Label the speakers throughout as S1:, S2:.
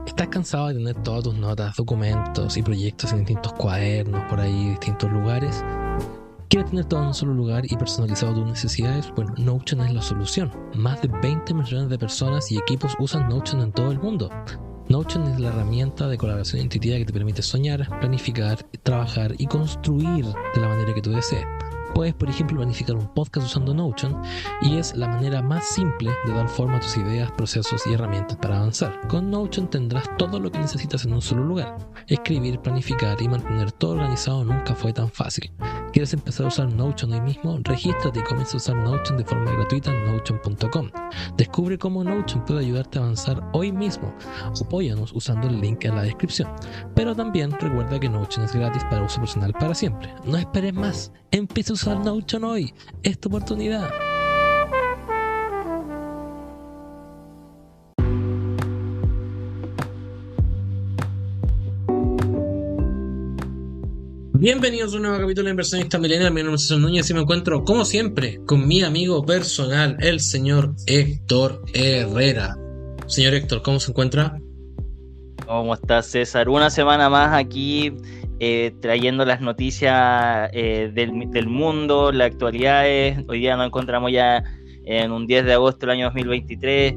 S1: ¿Estás cansado de tener todas tus notas, documentos y proyectos en distintos cuadernos, por ahí, distintos lugares? ¿Quieres tener todo en un solo lugar y personalizado tus necesidades? Bueno, Notion es la solución. Más de 20 millones de personas y equipos usan Notion en todo el mundo. Notion es la herramienta de colaboración intuitiva que te permite soñar, planificar, trabajar y construir de la manera que tú desees. Puedes, por ejemplo, planificar un podcast usando Notion y es la manera más simple de dar forma a tus ideas, procesos y herramientas para avanzar. Con Notion tendrás todo lo que necesitas en un solo lugar. Escribir, planificar y mantener todo organizado nunca fue tan fácil. ¿Quieres empezar a usar Notion hoy mismo? Regístrate y comienza a usar Notion de forma gratuita en Notion.com. Descubre cómo Notion puede ayudarte a avanzar hoy mismo. Apóyanos usando el link en la descripción. Pero también recuerda que Notion es gratis para uso personal para siempre. No esperes más. Empieza a usar Notion hoy. Es tu oportunidad. Bienvenidos a un nuevo capítulo de Inversionista Millennial. Mi nombre es César Núñez y me encuentro, como siempre, con mi amigo personal, el señor Héctor Herrera. Señor Héctor, ¿cómo se encuentra?
S2: ¿Cómo estás, César? Una semana más aquí trayendo las noticias del mundo, las actualidades. Hoy día nos encontramos ya en un 10 de agosto del año 2023.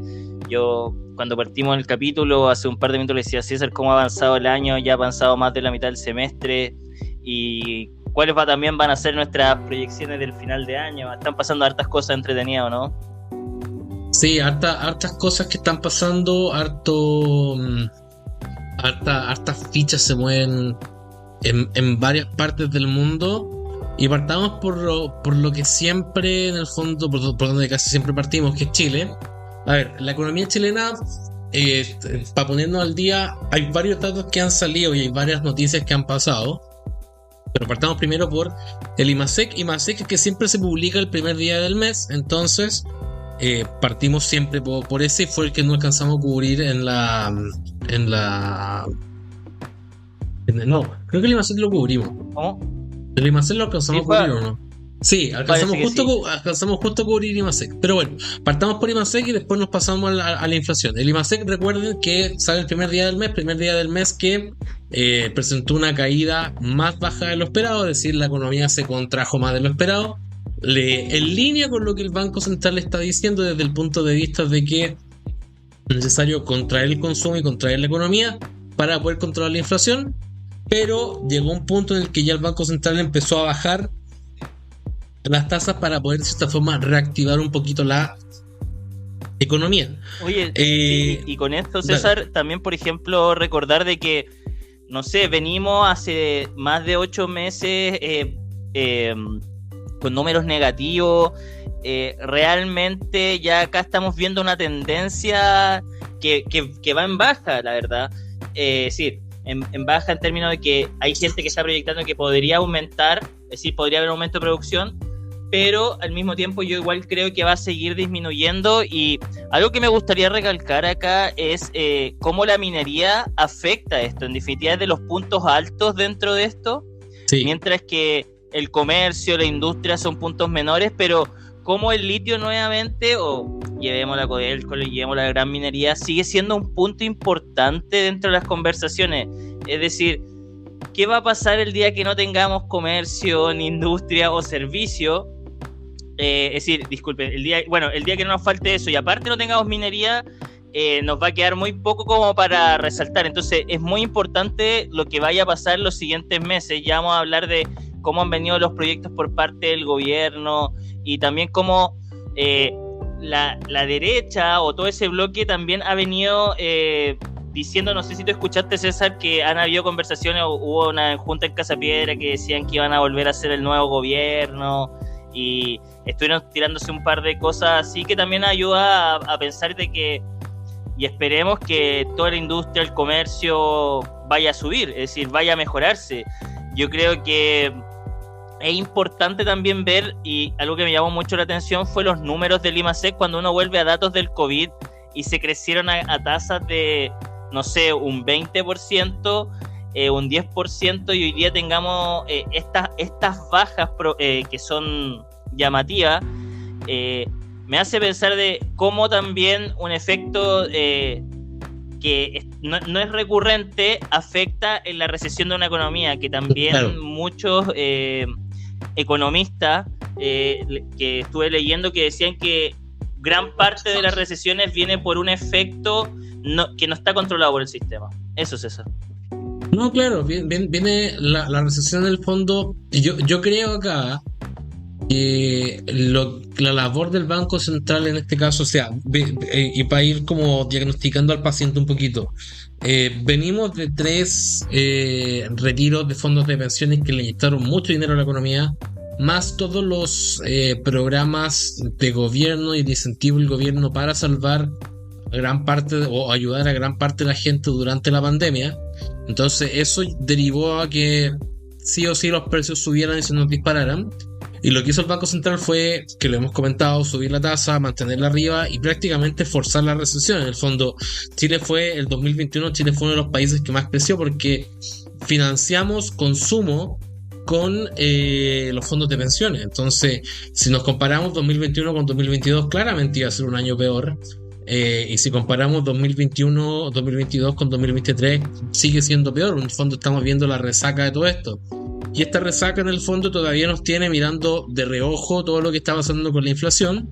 S2: Yo, cuando partimos el capítulo, hace un par de minutos le decía a César cómo ha avanzado el año. Ya ha avanzado más de la mitad del semestre. Y cuáles también van a ser nuestras proyecciones del final de año. Están pasando hartas cosas entretenidas, ¿no?
S1: Sí, hartas cosas que están pasando, hartas fichas se mueven en varias partes del mundo. Y partamos por lo que siempre, en el fondo, por donde casi siempre partimos, que es Chile. A ver, la economía chilena, para ponernos al día, hay varios datos que han salido y hay varias noticias que han pasado. Pero partamos primero por el IMASEC. IMASEC es que siempre se publica el primer día del mes. Entonces partimos siempre por ese. Fue el que no alcanzamos a cubrir no, creo que el IMASEC lo cubrimos.
S2: ¿Cómo?
S1: ¿El IMASEC lo alcanzamos a cubrir o no? Sí, alcanzamos justo a cubrir IMASEC. Pero bueno, partamos por IMASEC y después nos pasamos a la inflación. El IMASEC, recuerden que sale el primer día del mes que presentó una caída más baja de lo esperado, es decir, la economía se contrajo más de lo esperado, en línea con lo que el Banco Central está diciendo desde el punto de vista de que es necesario contraer el consumo y contraer la economía para poder controlar la inflación, pero llegó un punto en el que ya el Banco Central empezó a bajar las tasas para poder de cierta forma reactivar un poquito la economía.
S2: Oye, y con esto, César, dale. También, por ejemplo, recordar de que, no sé, venimos hace más de 8 meses con números negativos. Realmente ya acá estamos viendo una tendencia que va en baja, la verdad. Sí, en baja en términos de que hay gente que está proyectando que podría aumentar, es decir, podría haber un aumento de producción, pero al mismo tiempo yo igual creo que va a seguir disminuyendo. Y algo que me gustaría recalcar acá es cómo la minería afecta esto. En definitiva, es de los puntos altos dentro de esto, sí. Mientras que el comercio, la industria son puntos menores, pero como el litio nuevamente, o llevemos la Codelco, llevemos la gran minería, sigue siendo un punto importante dentro de las conversaciones. Es decir, ¿qué va a pasar el día que no tengamos comercio, ni industria o servicio? Es decir, disculpen, el día que no nos falte eso y aparte no tengamos minería, nos va a quedar muy poco como para resaltar. Entonces es muy importante lo que vaya a pasar en los siguientes meses. Ya vamos a hablar de cómo han venido los proyectos por parte del gobierno y también cómo la derecha o todo ese bloque también ha venido diciendo, no sé si tú escuchaste, César, que han habido conversaciones, hubo una junta en Casa Piedra que decían que iban a volver a ser el nuevo gobierno y estuvieron tirándose un par de cosas así que también ayuda a pensar de que, y esperemos que toda la industria, el comercio vaya a subir, es decir, vaya a mejorarse. Yo creo que es importante también ver, y algo que me llamó mucho la atención fue los números del IMASEC cuando uno vuelve a datos del COVID y se crecieron a tasas de, no sé, un 20%, un 10%, y hoy día tengamos estas bajas que son llamativas. Me hace pensar de cómo también un efecto no es recurrente, afecta en la recesión de una economía, que también claro. Muchos economistas que estuve leyendo que decían que gran parte de las recesiones viene por un efecto que no está controlado por el sistema. Eso es eso.
S1: No, claro, viene la recesión del fondo. Yo creo acá que la labor del Banco Central en este caso, o sea, y para ir como diagnosticando al paciente un poquito, venimos de 3 retiros de fondos de pensiones que le inyectaron mucho dinero a la economía, más todos los programas de gobierno y de incentivo del gobierno para salvar gran parte o ayudar a gran parte de la gente durante la pandemia. Entonces eso derivó a que sí o sí los precios subieran y se nos dispararan. Y lo que hizo el Banco Central fue, que lo hemos comentado, subir la tasa, mantenerla arriba y prácticamente forzar la recesión. En el fondo, el 2021 Chile fue uno de los países que más creció porque financiamos consumo con los fondos de pensiones. Entonces, si nos comparamos 2021 con 2022, claramente iba a ser un año peor. Y si comparamos 2021, 2022 con 2023, sigue siendo peor. En el fondo estamos viendo la resaca de todo esto. Y esta resaca en el fondo todavía nos tiene mirando de reojo todo lo que está pasando con la inflación.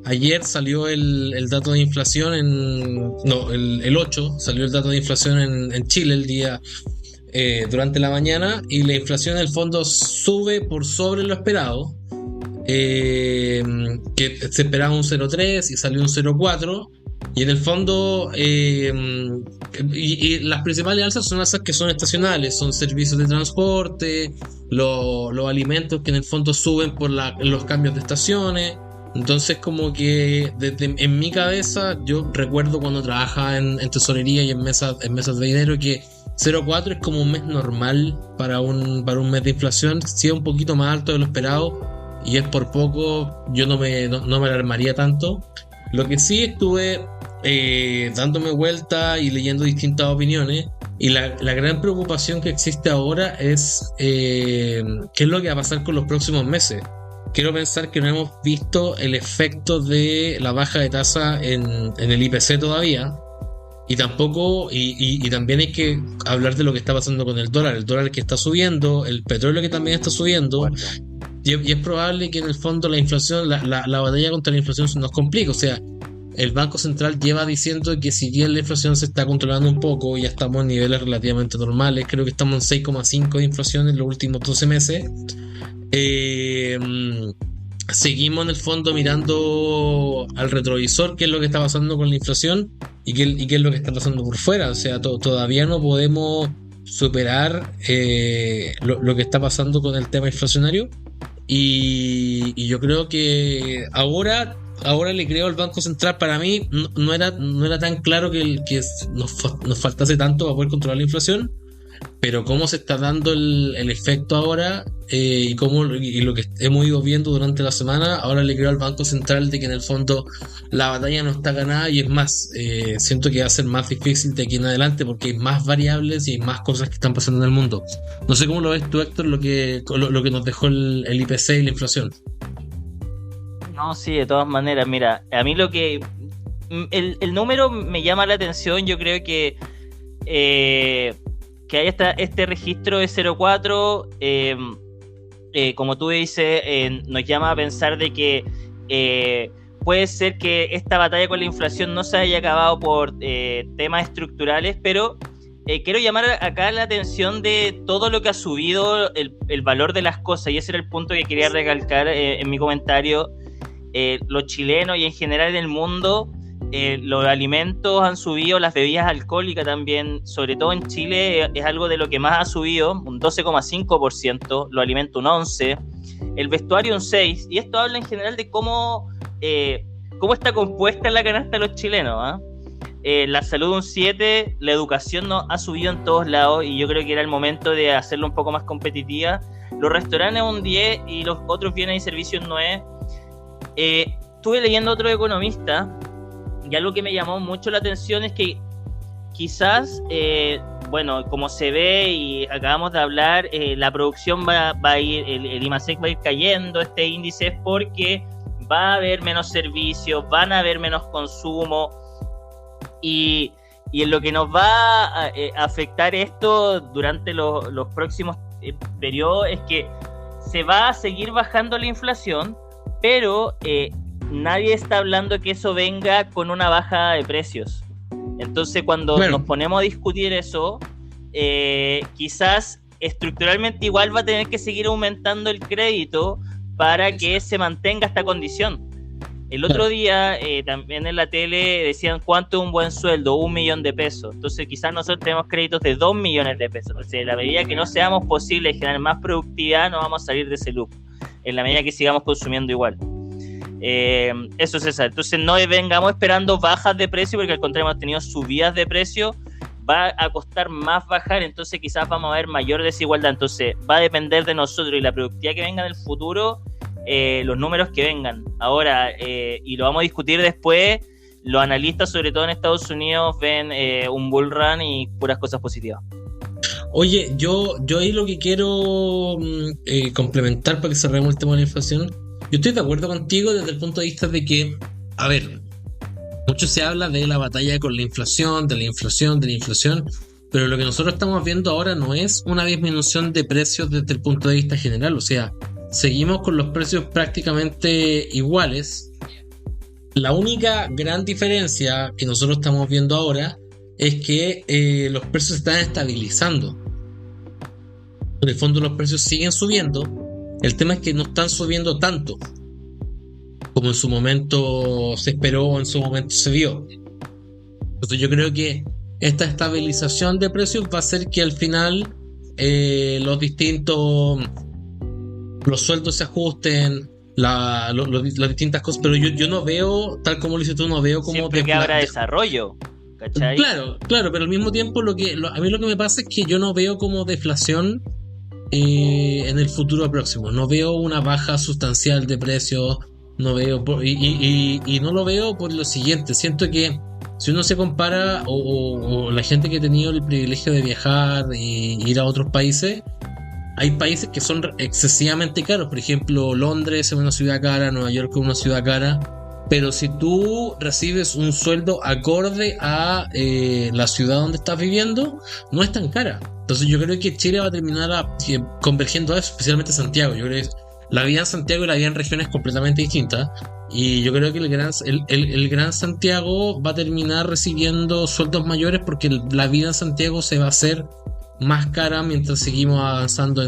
S1: Ayer salió el dato de inflación el 8 salió el dato de inflación en Chile el día durante la mañana, y la inflación en el fondo sube por sobre lo esperado. Que se esperaba un 0,3 y salió un 0,4, y en el fondo y las principales alzas son alzas que son estacionales, son servicios de transporte, los alimentos que en el fondo suben por los cambios de estaciones. Entonces como que en mi cabeza yo recuerdo cuando trabajaba en tesorería y en mesas de dinero que 0,4 es como un mes normal para un mes de inflación. Si es un poquito más alto de lo esperado y es por poco, yo no me alarmaría tanto. Lo que sí estuve dándome vuelta y leyendo distintas opiniones, y la gran preocupación que existe ahora es qué es lo que va a pasar con los próximos meses. Quiero pensar que no hemos visto el efecto de la baja de tasa en el IPC todavía, y tampoco y también hay que hablar de lo que está pasando con el dólar que está subiendo, el petróleo que también está subiendo. Y es probable que en el fondo la inflación, la batalla contra la inflación se nos complica. O sea, el Banco Central lleva diciendo que si bien la inflación se está controlando un poco, ya estamos en niveles relativamente normales, creo que estamos en 6,5 de inflación en los últimos 12 meses. Seguimos en el fondo mirando al retrovisor qué es lo que está pasando con la inflación y qué es lo que está pasando por fuera. O sea, todavía no podemos superar lo que está pasando con el tema inflacionario, y yo creo que ahora le creo al Banco Central. Para mí no era tan claro que nos faltase tanto para poder controlar la inflación, pero cómo se está dando el efecto ahora, y lo que hemos ido viendo durante la semana, ahora le creo al Banco Central de que en el fondo la batalla no está ganada, y es más, siento que va a ser más difícil de aquí en adelante porque hay más variables y hay más cosas que están pasando en el mundo. No sé cómo lo ves tú, Héctor, lo que nos dejó el IPC y la inflación.
S2: No, sí, de todas maneras, mira, a mí el número me llama la atención. Yo creo que hay este registro de 0,4, como tú dices, nos llama a pensar de que puede ser que esta batalla con la inflación no se haya acabado por temas estructurales, pero quiero llamar acá la atención de todo lo que ha subido el valor de las cosas, y ese era el punto que quería recalcar en mi comentario. Los chilenos y en general en el mundo, los alimentos han subido, las bebidas alcohólicas también, sobre todo en Chile, es algo de lo que más ha subido, un 12,5%, los alimentos un 11%, el vestuario un 6%, y esto habla en general de cómo está compuesta la canasta de los chilenos, la salud un 7%, la educación no ha subido en todos lados, y yo creo que era el momento de hacerlo un poco más competitiva. Los restaurantes un 10% y los otros bienes y servicios 9%. Estuve leyendo a otro economista, y algo que me llamó mucho la atención es que quizás, como se ve y acabamos de hablar, la producción va a ir, el IMASEC va a ir cayendo, este índice, es porque va a haber menos servicios, van a haber menos consumo. Y en lo que nos va a afectar esto durante los próximos periodos es que se va a seguir bajando la inflación, pero nadie está hablando que eso venga con una baja de precios. Entonces, cuando nos ponemos a discutir eso, quizás estructuralmente igual va a tener que seguir aumentando el crédito para que se mantenga esta condición. El otro día también en la tele decían cuánto es un buen sueldo, 1 millón de pesos. Entonces quizás nosotros tenemos créditos de 2 millones de pesos. Entonces en la medida que no seamos posibles generar más productividad, no vamos a salir de ese loop. En la medida que sigamos consumiendo igual. Eso es eso. Entonces no vengamos esperando bajas de precio, porque al contrario hemos tenido subidas de precio. Va a costar más bajar, entonces quizás vamos a ver mayor desigualdad. Entonces va a depender de nosotros y la productividad que venga en el futuro. Los números que vengan ahora, y lo vamos a discutir después. Los analistas, sobre todo en Estados Unidos, ven un bull run y puras cosas positivas.
S1: Oye, yo ahí lo que quiero complementar para que cerremos el tema de la inflación. Yo estoy de acuerdo contigo desde el punto de vista de que, a ver, mucho se habla de la batalla con la inflación, pero lo que nosotros estamos viendo ahora no es una disminución de precios desde el punto de vista general. O sea, seguimos con los precios prácticamente iguales. La única gran diferencia que nosotros estamos viendo ahora es que los precios se están estabilizando. En el fondo los precios siguen subiendo. El tema es que no están subiendo tanto como en su momento se esperó o en su momento se vio. Entonces yo creo que esta estabilización de precios va a hacer que al final los sueldos se ajusten, las distintas cosas, pero yo no veo, tal como lo dices tú, no veo como
S2: siempre que habrá desarrollo, ¿cachai?
S1: Claro, pero al mismo tiempo a mí lo que me pasa es que yo no veo como deflación en el futuro próximo. No veo una baja sustancial de precios, no veo y no lo veo por lo siguiente. Siento que si uno se compara o la gente que ha tenido el privilegio de viajar e ir a otros países, hay países que son excesivamente caros. Por ejemplo, Londres es una ciudad cara, Nueva York es una ciudad cara, pero si tú recibes un sueldo acorde a la ciudad donde estás viviendo, no es tan cara. Entonces yo creo que Chile va a terminar convergiendo a eso, especialmente Santiago. Yo creo que la vida en Santiago y la vida en regiones completamente distintas, y yo creo que el Gran Santiago va a terminar recibiendo sueldos mayores porque la vida en Santiago se va a hacer más cara mientras seguimos avanzando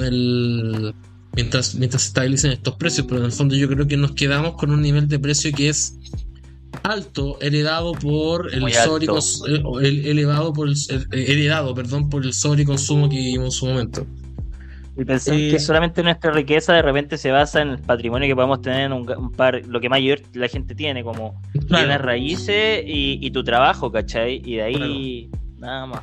S1: mientras se estabilicen estos precios. Pero en el fondo yo creo que nos quedamos con un nivel de precio que es alto, heredado por el sobreconsumo que vivimos en su momento.
S2: Y pensar que solamente nuestra riqueza de repente se basa en el patrimonio que podemos tener en un par, lo que mayor la gente tiene, como bienes raíces y tu trabajo, ¿cachai? Y de ahí nada más.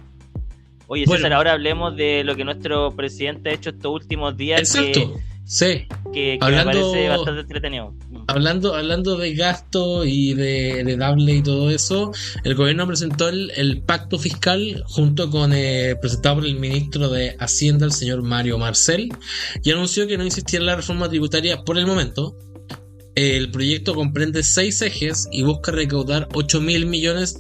S2: Oye, César, ahora hablemos de lo que nuestro presidente ha hecho estos últimos días.
S1: Exacto,
S2: que me parece bastante entretenido.
S1: Hablando de gasto y de heredable y todo eso, el gobierno presentó el pacto fiscal presentado por el ministro de Hacienda, el señor Mario Marcel, y anunció que no insistirá en la reforma tributaria por el momento. El proyecto comprende 6 ejes y busca recaudar $8.000 millones,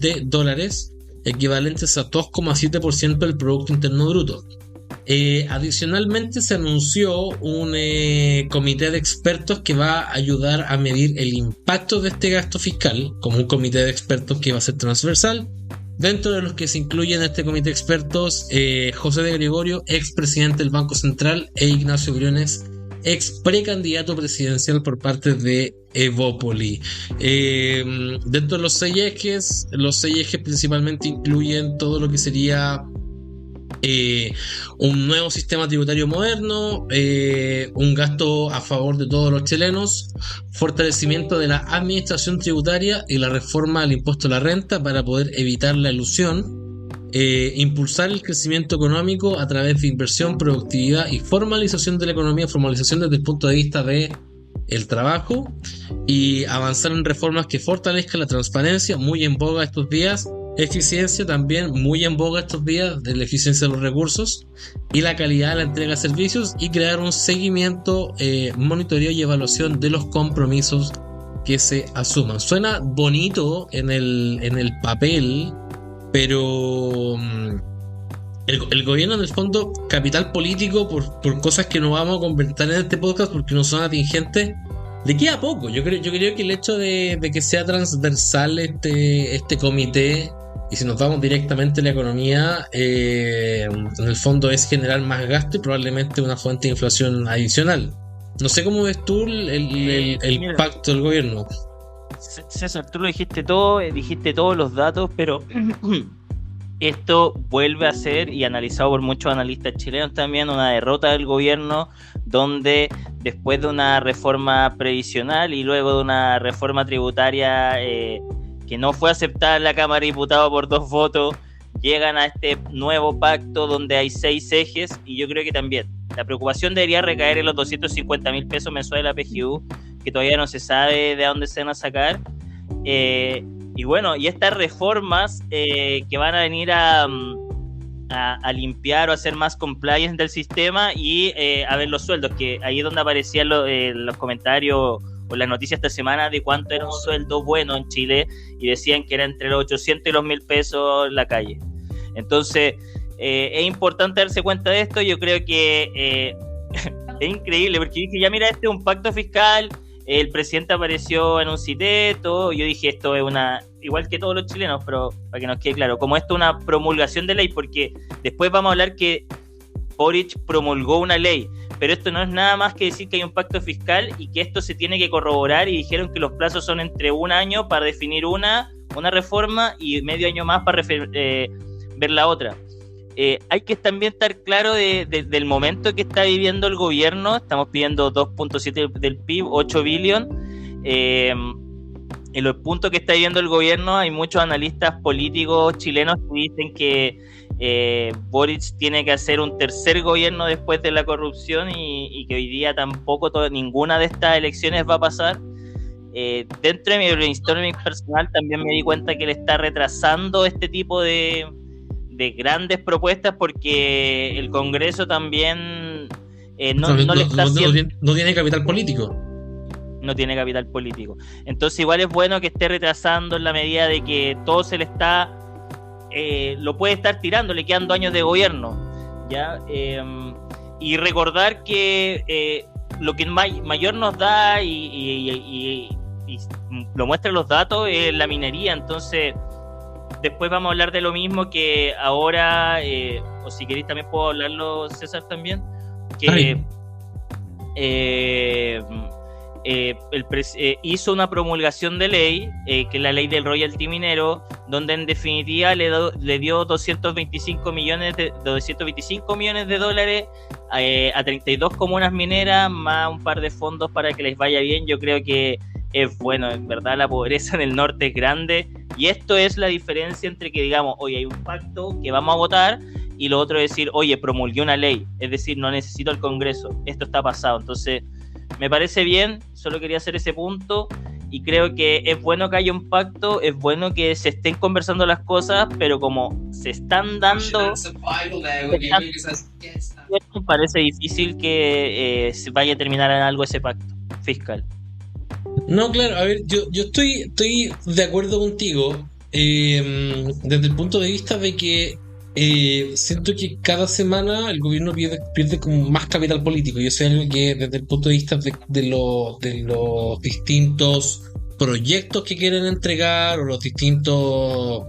S1: equivalentes a 2,7% del Producto Interno Bruto. Adicionalmente se anunció un comité de expertos que va a ayudar a medir el impacto de este gasto fiscal, como un comité de expertos que va a ser transversal, dentro de los que se incluyen en este comité de expertos José de Gregorio, ex presidente del Banco Central, e Ignacio Briones, ex precandidato presidencial por parte de Evópoli. Dentro de los 6 ejes principalmente incluyen todo lo que sería un nuevo sistema tributario moderno, un gasto a favor de todos los chilenos, fortalecimiento de la administración tributaria y la reforma al impuesto a la renta para poder evitar la elusión, impulsar el crecimiento económico a través de inversión, productividad y formalización de la economía, formalización desde el punto de vista de el trabajo, y avanzar en reformas que fortalezcan la transparencia, muy en boga estos días, eficiencia también muy en boga estos días, de la eficiencia de los recursos y la calidad de la entrega de servicios, y crear un seguimiento, monitoreo y evaluación de los compromisos que se asuman. Suena bonito en el papel, pero el gobierno en el fondo, capital político, por cosas que no vamos a comentar en este podcast porque no son atingentes, le queda poco. Yo creo que el hecho de que sea transversal este comité, y si nos vamos directamente a la economía, en el fondo es generar más gasto y probablemente una fuente de inflación adicional. No sé cómo ves tú el pacto del gobierno.
S2: César, tú lo dijiste todo, dijiste todos los datos, pero esto vuelve a ser, y analizado por muchos analistas chilenos también, una derrota del gobierno, donde después de una reforma previsional y luego de una reforma tributaria que no fue aceptada en la Cámara de Diputados por 2 votos, llegan a este nuevo pacto donde hay 6 ejes, y yo creo que también la preocupación debería recaer en los 250.000 pesos mensuales de la PGU, que todavía no se sabe de dónde se van a sacar. Y bueno, y estas reformas que van a venir a limpiar o hacer más compliance del sistema y a ver los sueldos, que ahí es donde aparecían los comentarios o las noticias esta semana de cuánto era un sueldo bueno en Chile, y decían que era entre los 800 y los 1.000 pesos en la calle. Entonces es importante darse cuenta de esto. Yo creo que es increíble, porque dije, ya mira, este es un pacto fiscal, el presidente apareció en un CITETO, yo dije, esto es igual que todos los chilenos, pero para que nos quede claro, como esto es una promulgación de ley, porque después vamos a hablar que Boric promulgó una ley, pero esto no es nada más que decir que hay un pacto fiscal y que esto se tiene que corroborar, y dijeron que los plazos son entre 1 año para definir una reforma y medio año más para ver la otra. Hay que también estar claro del momento que está viviendo el gobierno. Estamos pidiendo 2.7 del PIB, 8 billion. En los puntos que está viviendo el gobierno hay muchos analistas políticos chilenos que dicen que Boric tiene que hacer un tercer gobierno después de la corrupción, y que hoy día tampoco ninguna de estas elecciones va a pasar. Dentro de mi brainstorming personal también me di cuenta que le está retrasando este tipo de grandes propuestas, porque el Congreso también no
S1: tiene capital político.
S2: No tiene capital político. Entonces igual es bueno que esté retrasando, en la medida de que todo se le está lo puede estar tirando, le quedan 2 años de gobierno, ¿ya? Y recordar que lo que mayor nos da y lo muestran los datos es la minería. Entonces después vamos a hablar de lo mismo que ahora, o si queréis también puedo hablarlo, César, también, que hizo una promulgación de ley, que es la ley del royalty minero, donde en definitiva le dio 225 millones de dólares a 32 comunas mineras, más un par de fondos para que les vaya bien. Yo creo que es bueno, en verdad la pobreza en el norte es grande, y esto es la diferencia entre que digamos, oye, hay un pacto que vamos a votar, y lo otro es decir, oye, promulgué una ley, es decir, no necesito el Congreso, esto está pasado. Entonces me parece bien, solo quería hacer ese punto, y creo que es bueno que haya un pacto, es bueno que se estén conversando las cosas, pero como se están dando, me parece difícil que se vaya a terminar en algo ese pacto fiscal.
S1: No, claro, a ver, yo estoy de acuerdo contigo, desde el punto de vista de que siento que cada semana el gobierno pierde como más capital político, y eso es algo que desde el punto de vista de los distintos proyectos que quieren entregar, o los distintas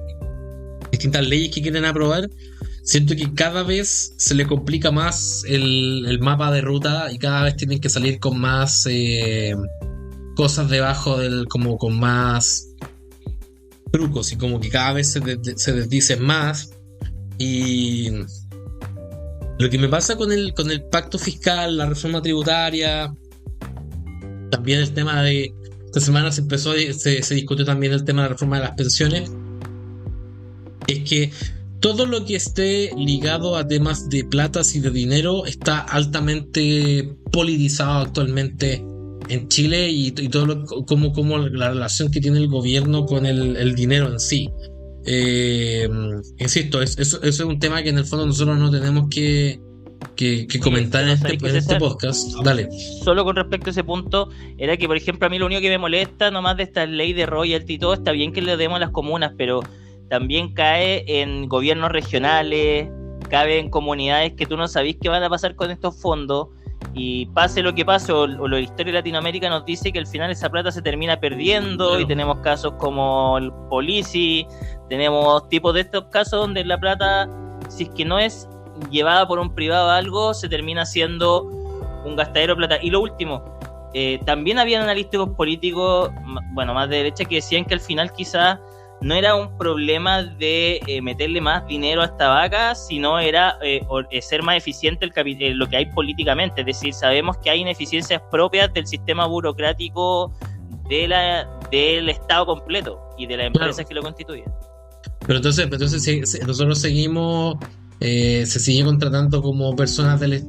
S1: leyes que quieren aprobar, siento que cada vez se le complica más el mapa de ruta, y cada vez tienen que salir con más cosas debajo como con más trucos, y como que cada vez se desdicen más. Y lo que me pasa con el pacto fiscal, la reforma tributaria, también el tema de esta semana se discutió también el tema de la reforma de las pensiones, es que todo lo que esté ligado a temas de platas y de dinero está altamente politizado actualmente en Chile, y todo como la relación que tiene el gobierno con el dinero en sí. Insisto, eso es un tema que en el fondo nosotros no tenemos que comentar en este podcast. Dale.
S2: Solo con respecto a ese punto, era que, por ejemplo, a mí lo único que me molesta nomás de esta ley de royalty y todo, está bien que le demos a las comunas, pero también cae en gobiernos regionales, cae en comunidades que tú no sabís qué van a pasar con estos fondos, y pase lo que pase, o la historia de Latinoamérica nos dice que al final esa plata se termina perdiendo, claro. Y tenemos casos como el Polici, tenemos tipos de estos casos donde la plata, si es que no es llevada por un privado a algo, se termina siendo un gastadero de plata. Y lo último, también había analíticos políticos, bueno, más de derecha, que decían que al final quizás no era un problema de meterle más dinero a esta vaca, sino era ser más eficiente lo que hay políticamente. Es decir, sabemos que hay ineficiencias propias del sistema burocrático del Estado completo y de las empresas, claro, que lo constituyen.
S1: Pero entonces nosotros seguimos, se sigue contratando como personas del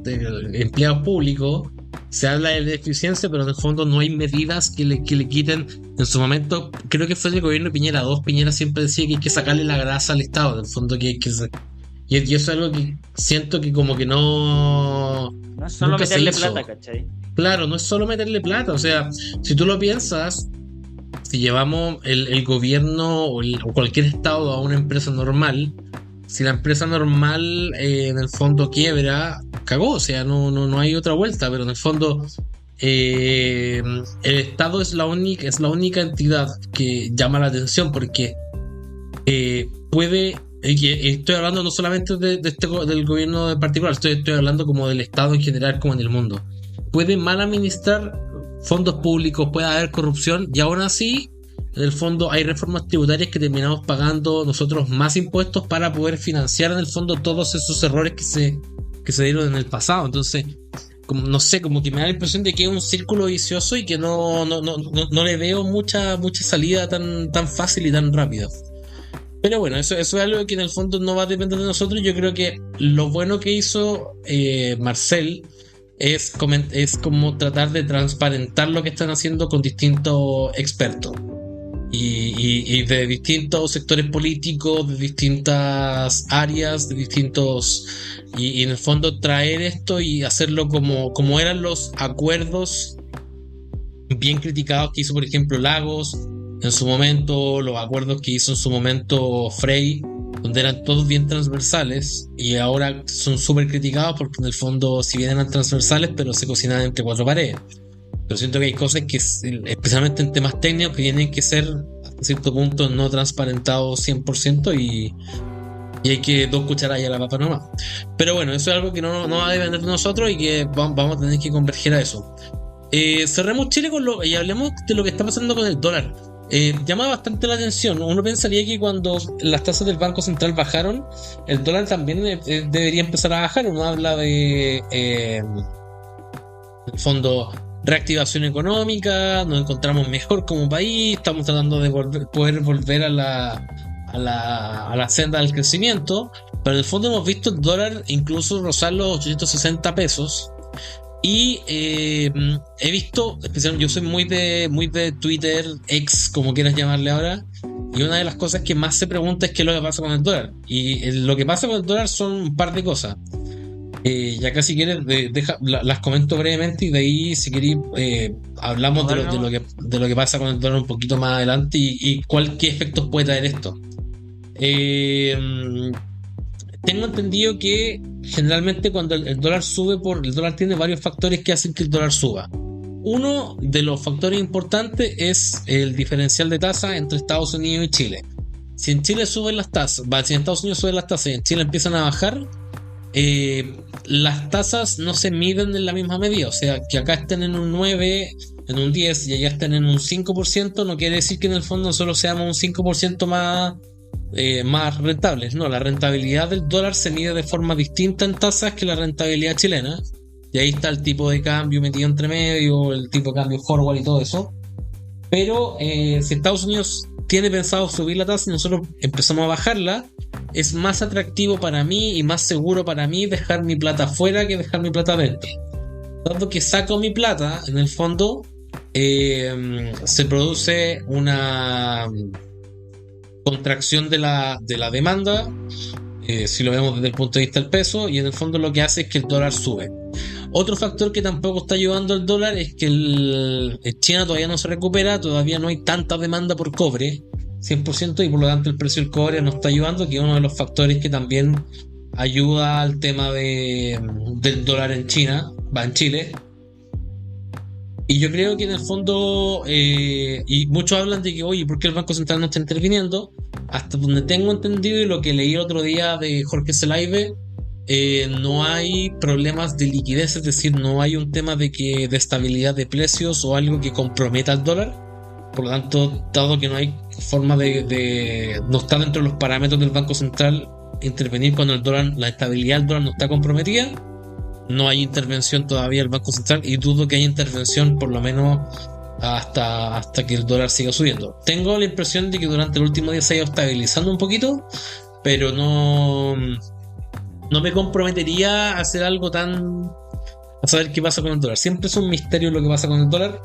S1: empleados públicos. Se habla de deficiencia, pero en el fondo no hay medidas que le quiten. En su momento, creo que fue el gobierno de Piñera 2. Piñera siempre decía que hay que sacarle la grasa al Estado. En el fondo, que hay que. Y eso es algo que siento que como que no.
S2: No es solo meterle plata, ¿cachai?
S1: Claro, no es solo meterle plata. O sea, si tú lo piensas, si llevamos el gobierno o cualquier Estado a una empresa normal. Si la empresa normal en el fondo quiebra, cagó, o sea, no hay otra vuelta, pero en el fondo el Estado es la única entidad que llama la atención, porque puede, estoy hablando no solamente del gobierno en particular, estoy hablando como del Estado en general, como en el mundo. Puede mal administrar fondos públicos, puede haber corrupción, y aún así, en el fondo hay reformas tributarias que terminamos pagando nosotros más impuestos para poder financiar en el fondo todos esos errores que se dieron en el pasado. Entonces, no sé, como que me da la impresión de que es un círculo vicioso y que no le veo mucha salida tan fácil y tan rápida. Pero bueno, eso es algo que en el fondo no va a depender de nosotros. Yo creo que lo bueno que hizo Marcel es como tratar de transparentar lo que están haciendo con distintos expertos. Y de distintos sectores políticos, de distintas áreas, de distintos... Y en el fondo traer esto y hacerlo como eran los acuerdos bien criticados que hizo, por ejemplo, Lagos en su momento, los acuerdos que hizo en su momento Frey, donde eran todos bien transversales, y ahora son súper criticados porque en el fondo, si bien eran transversales, pero se cocinaban entre cuatro paredes. Pero siento que hay cosas que, especialmente en temas técnicos, que tienen que ser hasta cierto punto no transparentados 100%, y hay que 2 cucharadas a la papa nomás. Pero bueno, eso es algo que no va a depender de nosotros y que vamos a tener que converger a eso. Cerremos Chile y hablemos de lo que está pasando con el dólar. Llama bastante la atención. Uno pensaría que cuando las tasas del Banco Central bajaron, el dólar también debería empezar a bajar. Uno habla de en el fondo reactivación económica, nos encontramos mejor como país, estamos tratando de poder volver a la senda del crecimiento, pero en el fondo hemos visto el dólar incluso rozar los 860 pesos. Y he visto, especialmente, yo soy muy de Twitter, X, como quieras llamarle ahora, y una de las cosas que más se pregunta es qué es lo que pasa con el dólar. Y lo que pasa con el dólar son un par de cosas. Y acá, si quieres, las comento brevemente, y de ahí, si queréis, hablamos de lo que pasa con el dólar un poquito más adelante y qué efectos puede traer esto. Tengo entendido que generalmente cuando el dólar sube, el dólar tiene varios factores que hacen que el dólar suba. Uno de los factores importantes es el diferencial de tasa entre Estados Unidos y Chile. Si en Chile suben las tasas, si en Estados Unidos suben las tasas y en Chile empiezan a bajar, las tasas no se miden en la misma medida. O sea, que acá estén en un 9, en un 10 y allá estén en un 5%, no quiere decir que en el fondo solo seamos un 5% más rentables. No, la rentabilidad del dólar se mide de forma distinta en tasas que la rentabilidad chilena, y ahí está el tipo de cambio metido entre medio, el tipo de cambio forward y todo eso. Pero si Estados Unidos tiene pensado subir la tasa y nosotros empezamos a bajarla, es más atractivo para mí y más seguro para mí dejar mi plata afuera que dejar mi plata adentro. Dado que saco mi plata, en el fondo se produce una contracción de la demanda, si lo vemos desde el punto de vista del peso, y en el fondo lo que hace es que el dólar sube. Otro factor que tampoco está ayudando al dólar es que China todavía no se recupera, todavía no hay tanta demanda por cobre. 100%, y por lo tanto el precio del cobre nos está ayudando, que es uno de los factores que también ayuda al tema del dólar en China, va en Chile. Y yo creo que en el fondo, y muchos hablan de que, oye, ¿por qué el Banco Central no está interviniendo? Hasta donde tengo entendido y lo que leí el otro día de Jorge Zelaibe, no hay problemas de liquidez, es decir, no hay un tema de estabilidad de precios o algo que comprometa al dólar. Por lo tanto, dado que no hay forma no está dentro de los parámetros del Banco Central intervenir cuando el dólar, la estabilidad del dólar no está comprometida, no hay intervención todavía del Banco Central, y dudo que haya intervención por lo menos hasta que el dólar siga subiendo. Tengo la impresión de que durante el último día se ha ido estabilizando un poquito, pero no me comprometería a hacer algo a saber qué pasa con el dólar. Siempre es un misterio lo que pasa con el dólar.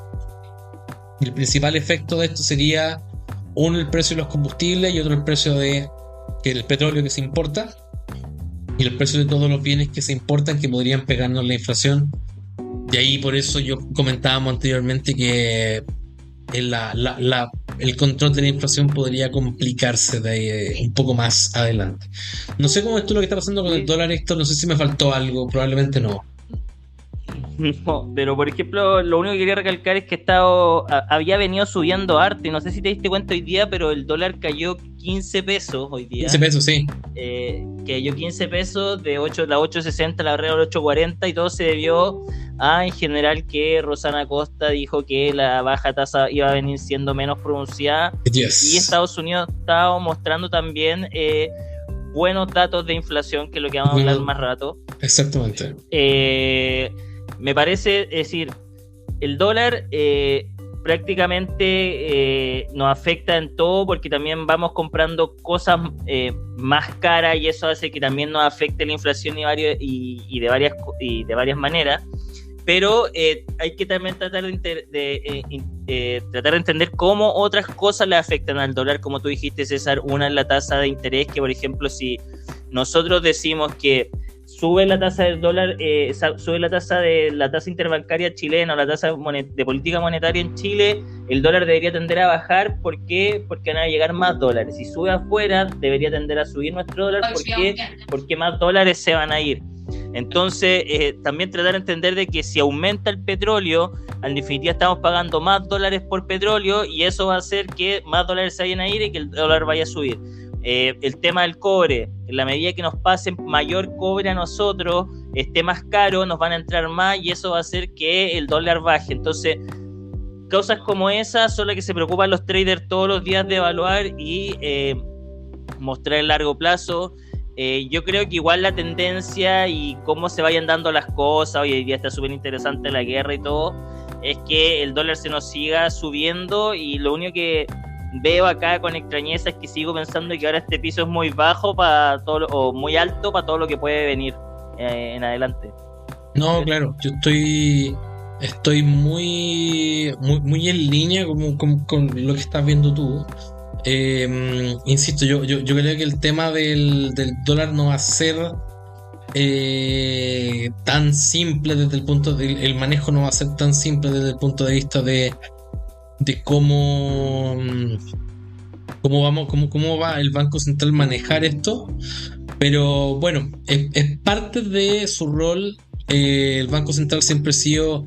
S1: El principal efecto de esto sería, uno, el precio de los combustibles, y otro, el precio del petróleo que se importa, y el precio de todos los bienes que se importan, que podrían pegarnos la inflación. De ahí, por eso yo comentábamos anteriormente que el control de la inflación podría complicarse un poco más adelante. No sé cómo es tú lo que está pasando con el dólar, Héctor. No sé si me faltó algo, probablemente no.
S2: No, pero por ejemplo, lo único que quería recalcar es que había venido subiendo harto, y no sé si te diste cuenta hoy día, pero el dólar cayó 15 pesos hoy día.
S1: 15 pesos, sí.
S2: Cayó 15 pesos, de la 8.60 la barrera a la 8.40, y todo se debió en general que Rosana Acosta dijo que la baja tasa iba a venir siendo menos pronunciada.
S1: Yes.
S2: Y Estados Unidos estaba mostrando también buenos datos de inflación, que es lo que vamos a hablar más rato.
S1: Exactamente.
S2: Me parece, es decir, el dólar prácticamente nos afecta en todo, porque también vamos comprando cosas más caras, y eso hace que también nos afecte la inflación y de varias maneras. Pero hay que también tratar de entender cómo otras cosas le afectan al dólar, como tú dijiste, César. Una es la tasa de interés, que por ejemplo, si nosotros decimos que sube la tasa del dólar, sube la tasa interbancaria chilena, o la tasa de política monetaria en Chile, el dólar debería tender a bajar. ¿Por qué? Porque van a llegar más dólares. Si sube afuera, debería tender a subir nuestro dólar. ¿Por qué? Porque más dólares se van a ir. Entonces, también tratar de entender de que si aumenta el petróleo, en definitiva estamos pagando más dólares por petróleo, y eso va a hacer que más dólares se vayan a ir y que el dólar vaya a subir. El tema del cobre, en la medida que nos pasen mayor cobre a nosotros, esté más caro, nos van a entrar más, y eso va a hacer que el dólar baje. Entonces, cosas como esas son las que se preocupan los traders todos los días de evaluar y mostrar el largo plazo. Yo creo que igual la tendencia y cómo se vayan dando las cosas, hoy día está súper interesante la guerra y todo, es que el dólar se nos siga subiendo, y lo único que veo acá con extrañeza es que sigo pensando que ahora este piso es muy bajo para todo, o muy alto para todo lo que puede venir en adelante.
S1: No, claro, yo estoy muy en línea con lo que estás viendo tú. Insisto, yo creo que el tema del dólar no va a ser tan simple desde el punto de, el manejo no va a ser tan simple desde el punto de vista de cómo va el Banco Central manejar esto. Pero bueno, es parte de su rol. El Banco Central siempre ha sido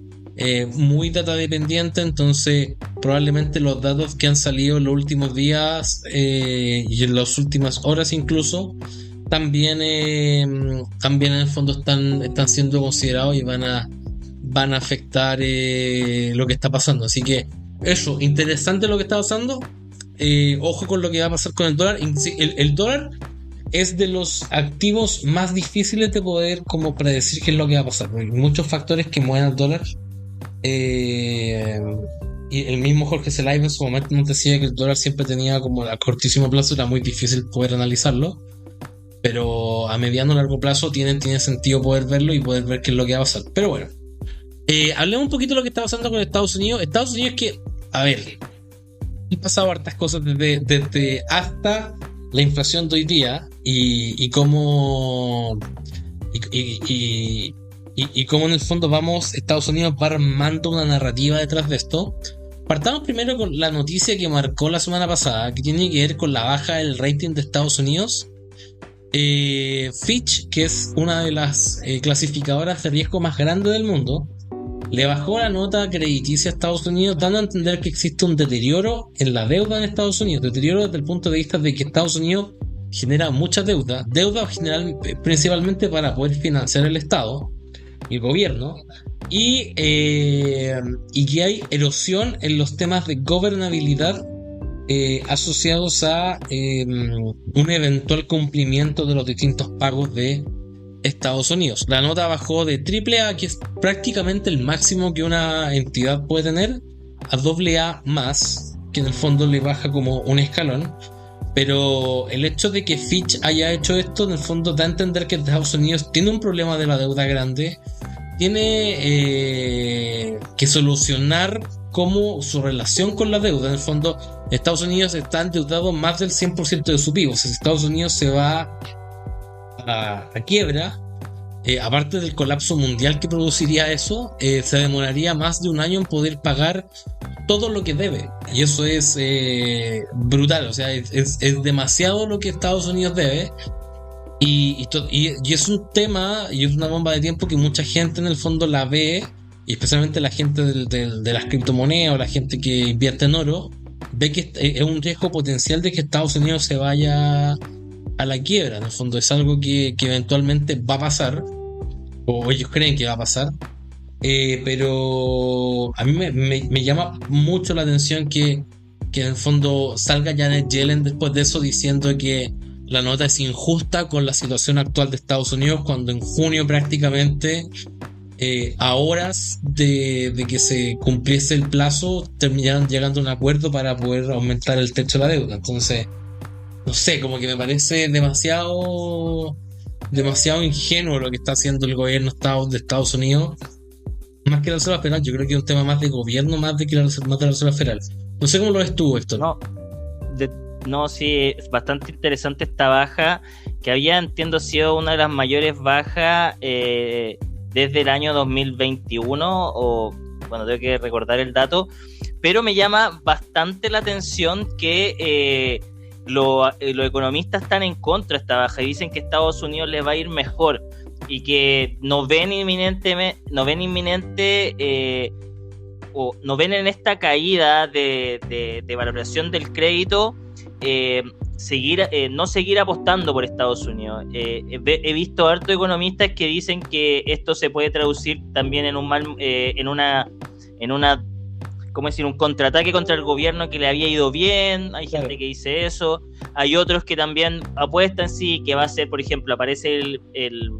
S1: muy data dependiente, entonces probablemente los datos que han salido en los últimos días y en las últimas horas incluso también en el fondo están siendo considerados y van a afectar lo que está pasando. Así que eso, interesante lo que está pasando. Ojo con lo que va a pasar con el dólar. El dólar es de los activos más difíciles de poder como predecir qué es lo que va a pasar. Hay muchos factores que mueven al dólar. Y el mismo Jorge Zelaibe en su momento nos decía que el dólar siempre tenía como a cortísimo plazo, era muy difícil poder analizarlo, pero a mediano o largo plazo tiene sentido poder verlo y poder ver qué es lo que va a pasar. Pero bueno, hablemos un poquito de lo que está pasando con Estados Unidos. Estados Unidos, que, a ver, han pasado hartas cosas desde hasta la inflación de hoy día y cómo y cómo en el fondo Estados Unidos va armando una narrativa detrás de esto. partamos primero con la noticia que marcó la semana pasada, que tiene que ver con la baja del rating de Estados Unidos. Fitch, que es una de las clasificadoras de riesgo más grandes del mundo, le bajó la nota crediticia a Estados Unidos, dando a entender que existe un deterioro en la deuda en Estados Unidos. Deterioro desde el punto de vista de que Estados Unidos genera mucha deuda principalmente para poder financiar el Estado y el gobierno, y que hay erosión en los temas de gobernabilidad asociados a un eventual cumplimiento de los distintos pagos de Estados Unidos. La nota bajó de AAA, que es prácticamente el máximo que una entidad puede tener, a AA más, que en el fondo le baja como un escalón. Pero el hecho de que Fitch haya hecho esto, en el fondo da a entender que Estados Unidos tiene un problema de la deuda grande, tiene que solucionar cómo su relación con la deuda. En el fondo, Estados Unidos está endeudado más del 100% de su PIB. O sea, si Estados Unidos se va a quiebra, aparte del colapso mundial que produciría eso, se demoraría más de un año en poder pagar todo lo que debe. Y eso es brutal. O sea, es demasiado lo que Estados Unidos debe. Y es un tema y es una bomba de tiempo que mucha gente en el fondo la ve, y especialmente la gente de las criptomonedas o la gente que invierte en oro, ve que es un riesgo potencial de que Estados Unidos se vaya a la quiebra. En el fondo es algo que eventualmente va a pasar, o ellos creen que va a pasar. Pero a mí me llama mucho la atención que en el fondo salga Janet Yellen después de eso diciendo que la nota es injusta con la situación actual de Estados Unidos, cuando en junio prácticamente, a horas de que se cumpliese el plazo, terminaron llegando a un acuerdo para poder aumentar el techo de la deuda. Entonces, no sé, como que me parece demasiado ingenuo lo que está haciendo el gobierno de Estados Unidos. Más que la Reserva Federal, yo creo que es un tema más de gobierno, más de la Reserva Federal. No sé cómo lo ves tú, Héctor.
S2: No, sí, es bastante interesante esta baja, que había, entiendo, sido una de las mayores bajas desde el año 2021, o bueno, tengo que recordar el dato, pero me llama bastante la atención que los economistas están en contra de esta baja y dicen que a Estados Unidos le va a ir mejor, y que no ven en esta caída de valoración del crédito no seguir apostando por Estados Unidos. He visto harto economistas que dicen que esto se puede traducir también en un contraataque contra el gobierno que le había ido bien. Hay gente que dice eso. Hay otros que también apuestan, sí, que va a ser, por ejemplo, aparece el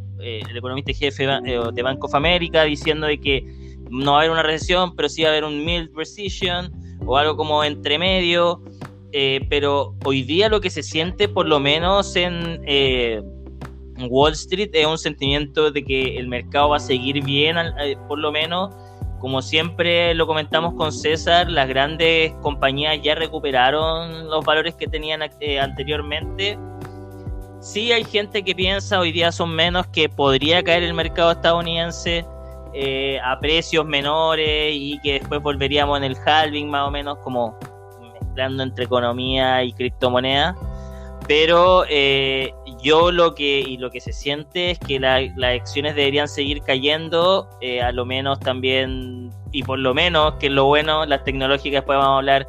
S2: economista jefe de Bank of America diciendo de que no va a haber una recesión, pero sí va a haber un mild recession o algo como entre medio. Pero hoy día lo que se siente, por lo menos en Wall Street, es un sentimiento de que el mercado va a seguir bien, por lo menos. Como siempre lo comentamos con César, las grandes compañías ya recuperaron los valores que tenían anteriormente. Sí, hay gente que piensa, hoy día son menos, que podría caer el mercado estadounidense a precios menores y que después volveríamos en el halving, más o menos, como mezclando entre economía y criptomoneda. Pero lo que se siente es que las acciones deberían seguir cayendo, a lo menos también, y por lo menos, que es lo bueno, las tecnológicas, después vamos a hablar,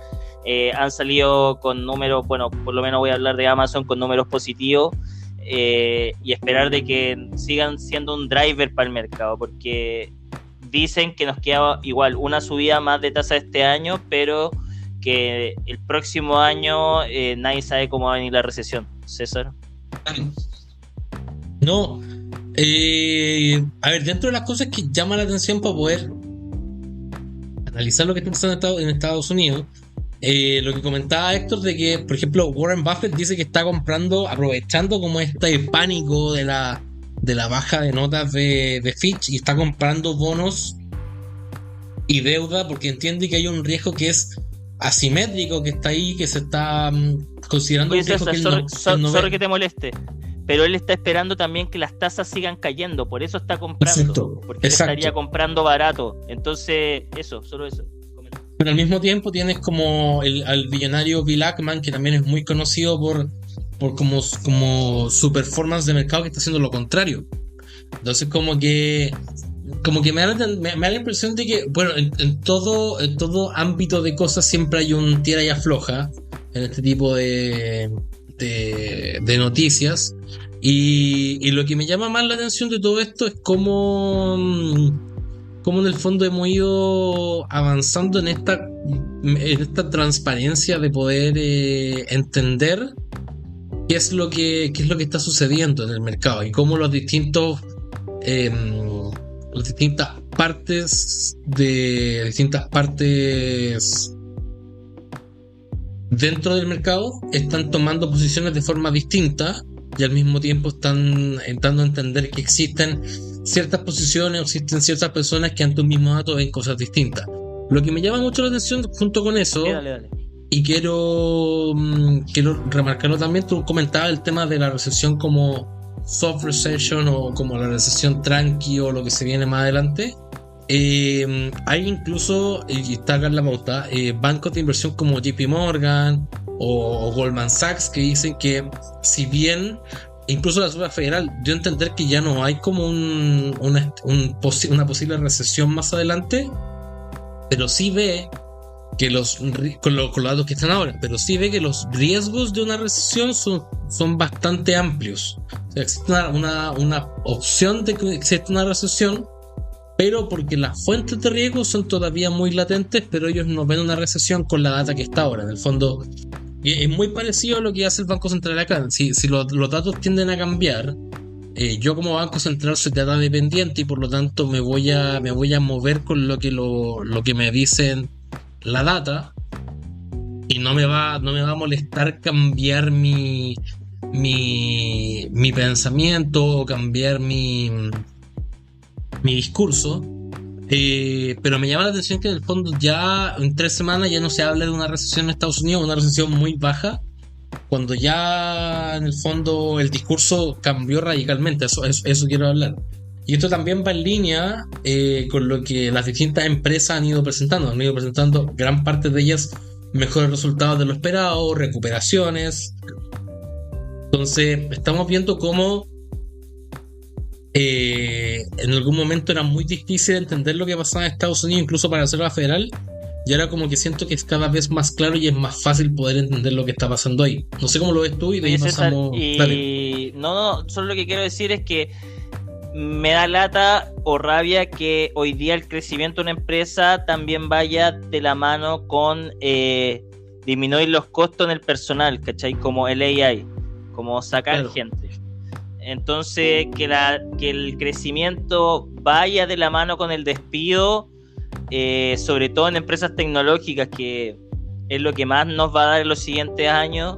S2: han salido con números, bueno, por lo menos voy a hablar de Amazon con números positivos, y esperar de que sigan siendo un driver para el mercado, porque dicen que nos queda igual una subida más de tasa este año, pero que el próximo año nadie sabe cómo va a venir la recesión. César.
S1: No, a ver, dentro de las cosas que llaman la atención para poder analizar lo que está pasando en Estados Unidos, lo que comentaba Héctor, de que, por ejemplo, Warren Buffett dice que está comprando, aprovechando como este pánico de la baja de notas de Fitch, y está comprando bonos y deuda porque entiende que hay un riesgo que es asimétrico, que está ahí, que se está considerando.
S2: Oye, César, sorry que te moleste, pero él está esperando también que las tasas sigan cayendo, por eso está comprando.
S1: Exacto,
S2: porque él estaría comprando barato. Entonces, solo eso.
S1: Pero al mismo tiempo tienes como al billonario Bill Ackman, que también es muy conocido por como su performance de mercado, que está haciendo lo contrario. Entonces como que me da la impresión de que, bueno, en todo ámbito de cosas siempre hay un tira y afloja en este tipo de noticias. Y lo que me llama más la atención de todo esto es cómo en el fondo hemos ido avanzando en esta transparencia de poder entender qué es lo que está sucediendo en el mercado y cómo las distintas partes dentro del mercado están tomando posiciones de forma distinta y al mismo tiempo están dando a entender que existen ciertas posiciones o existen ciertas personas que ante un mismo dato ven cosas distintas. Lo que me llama mucho la atención junto con eso,
S2: Dale.
S1: y quiero remarcarlo también, tú comentabas el tema de la recesión como soft recession o como la recesión tranqui o lo que se viene más adelante. Hay incluso, y está acá en la pauta, bancos de inversión como JP Morgan o Goldman Sachs que dicen que si bien incluso la Reserva Federal dio a entender que ya no hay como una posible recesión más adelante, pero sí ve que con los datos que están ahora, pero sí ve que los riesgos de una recesión son bastante amplios. O sea, existe una opción de que exista una recesión, pero porque las fuentes de riesgo son todavía muy latentes, pero ellos no ven una recesión con la data que está ahora. En el fondo, es muy parecido a lo que hace el Banco Central acá. Si los datos tienden a cambiar, yo como Banco Central soy data dependiente y por lo tanto me voy a mover con lo que me dicen la data, y no me va a molestar cambiar mi pensamiento o cambiar mi discurso, pero me llama la atención que en el fondo ya en 3 semanas ya no se habla de una recesión en Estados Unidos, una recesión muy baja, cuando ya en el fondo el discurso cambió radicalmente. Eso quiero hablar. Y esto también va en línea con lo que las distintas empresas han ido presentando gran parte de ellas mejores resultados de lo esperado, recuperaciones. Entonces estamos viendo cómo en algún momento era muy difícil entender lo que pasaba en Estados Unidos, incluso para la Reserva Federal, y ahora como que siento que es cada vez más claro y es más fácil poder entender lo que está pasando ahí. No sé cómo lo ves tú y de ahí pasamos.
S2: Dale. No, solo lo que quiero decir es que me da lata o rabia que hoy día el crecimiento de una empresa también vaya de la mano con disminuir los costos en el personal, ¿cachai? Como el AI, como sacar gente. Entonces, que el crecimiento vaya de la mano con el despido, sobre todo en empresas tecnológicas, que es lo que más nos va a dar en los siguientes años.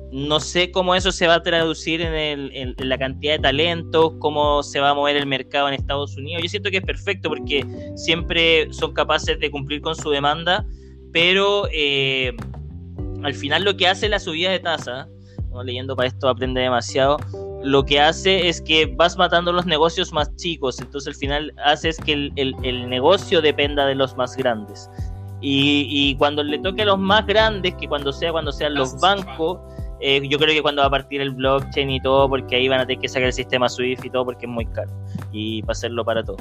S2: No sé cómo eso se va a traducir en la cantidad de talentos, cómo se va a mover el mercado en Estados Unidos. Yo siento que es perfecto porque siempre son capaces de cumplir con su demanda, pero al final lo que hace la subida de tasa, ¿no? Leyendo para esto aprende demasiado, lo que hace es que vas matando los negocios más chicos, entonces al final haces que el negocio dependa de los más grandes. Y cuando le toque a los más grandes, que cuando sean los bancos, yo creo que cuando va a partir el blockchain y todo, porque ahí van a tener que sacar el sistema SWIFT y todo, porque es muy caro y para hacerlo para todo.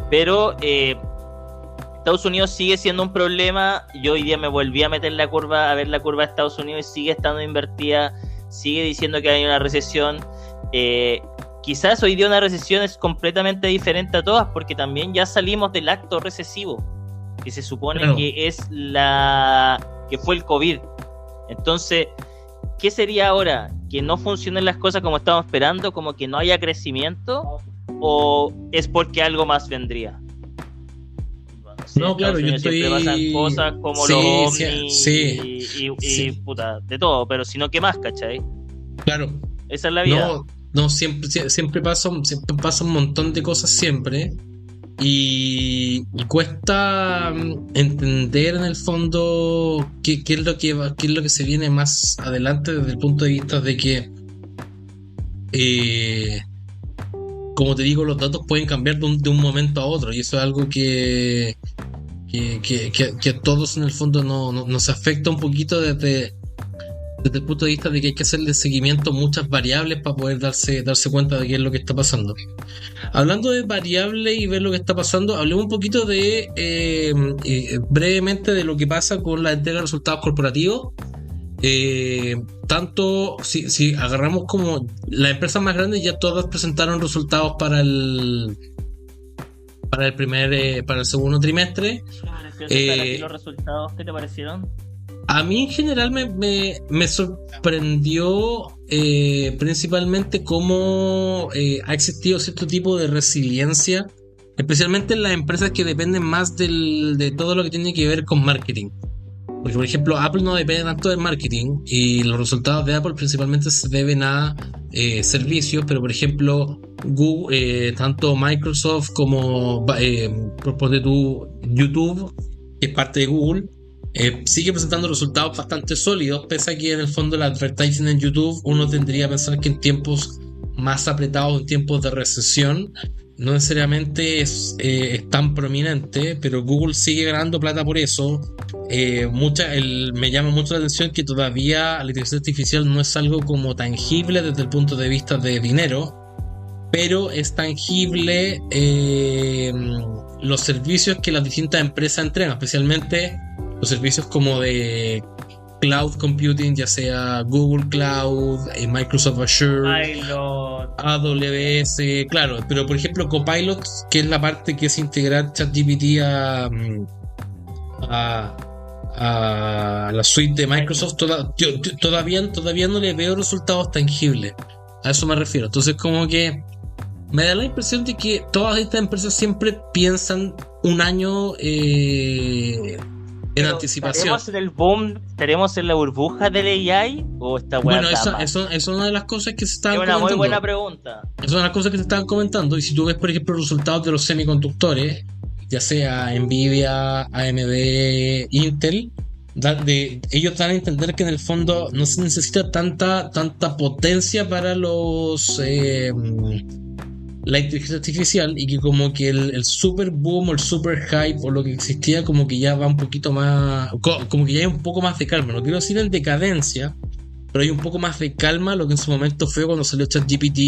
S2: Pero Estados Unidos sigue siendo un problema. Yo hoy día me volví a meter a ver la curva de Estados Unidos y sigue estando invertida, sigue diciendo que hay una recesión. Quizás hoy día una recesión es completamente diferente a todas, porque también ya salimos del acto recesivo, que se supone que es que fue el COVID. Entonces, ¿qué sería ahora? ¿Que no funcionen las cosas como estamos esperando? ¿Como que no haya crecimiento? ¿O es porque algo más vendría?
S1: No, claro, yo estoy...
S2: Siempre pasan cosas como los ovnis y puta, de todo, pero si no, ¿qué más, cachai?
S1: Claro.
S2: Esa es la vida.
S1: No, siempre pasa un montón de cosas siempre. Y cuesta entender en el fondo qué es lo que se viene más adelante desde el punto de vista de que como te digo, los datos pueden cambiar de un momento a otro, y eso es algo que que a todos en el fondo nos afecta un poquito desde el punto de vista de que hay que hacerle seguimiento a muchas variables para poder darse cuenta de qué es lo que está pasando. Hablando de variables y ver lo que está pasando, hablemos un poquito de brevemente de lo que pasa con la entrega de resultados corporativos. Tanto si agarramos como las empresas más grandes, ya todas presentaron resultados para el segundo trimestre.
S2: ¿Los resultados qué te parecieron?
S1: A mí en general me sorprendió principalmente cómo ha existido cierto tipo de resiliencia, especialmente en las empresas que dependen más de todo lo que tiene que ver con marketing. Porque, por ejemplo, Apple no depende tanto del marketing y los resultados de Apple principalmente se deben a servicios, pero, por ejemplo, Google, tanto Microsoft como YouTube, que es parte de Google, sigue presentando resultados bastante sólidos, pese a que en el fondo el advertising en YouTube uno tendría que pensar que en tiempos más apretados, en tiempos de recesión, no necesariamente es tan prominente, pero Google sigue ganando plata por eso. Me llama mucho la atención que todavía la inteligencia artificial no es algo como tangible desde el punto de vista de dinero, pero es tangible los servicios que las distintas empresas entregan, especialmente los servicios como de cloud computing, ya sea Google Cloud, Microsoft Azure,
S2: Pilot,
S1: AWS, claro, pero por ejemplo Copilot, que es la parte que es integrar ChatGPT a la suite de Microsoft, todavía no le veo resultados tangibles. A eso me refiero. Entonces como que me da la impresión de que todas estas empresas siempre piensan un año en anticipación.
S2: ¿Estaremos en el boom? ¿Estaremos en la burbuja del AI? ¿O esta weá?
S1: Bueno, eso es una de las cosas que se estaban
S2: comentando. Es una
S1: muy
S2: buena pregunta.
S1: Es una de las cosas que se estaban comentando. Y si tú ves, por ejemplo, los resultados de los semiconductores, ya sea Nvidia, AMD, Intel, ellos dan a entender que en el fondo no se necesita tanta potencia para la inteligencia artificial, y que como que el super boom o el super hype o lo que existía como que ya va un poquito más, como que ya hay un poco más de calma. No quiero decir en decadencia, pero hay un poco más de calma, lo que en su momento fue cuando salió ChatGPT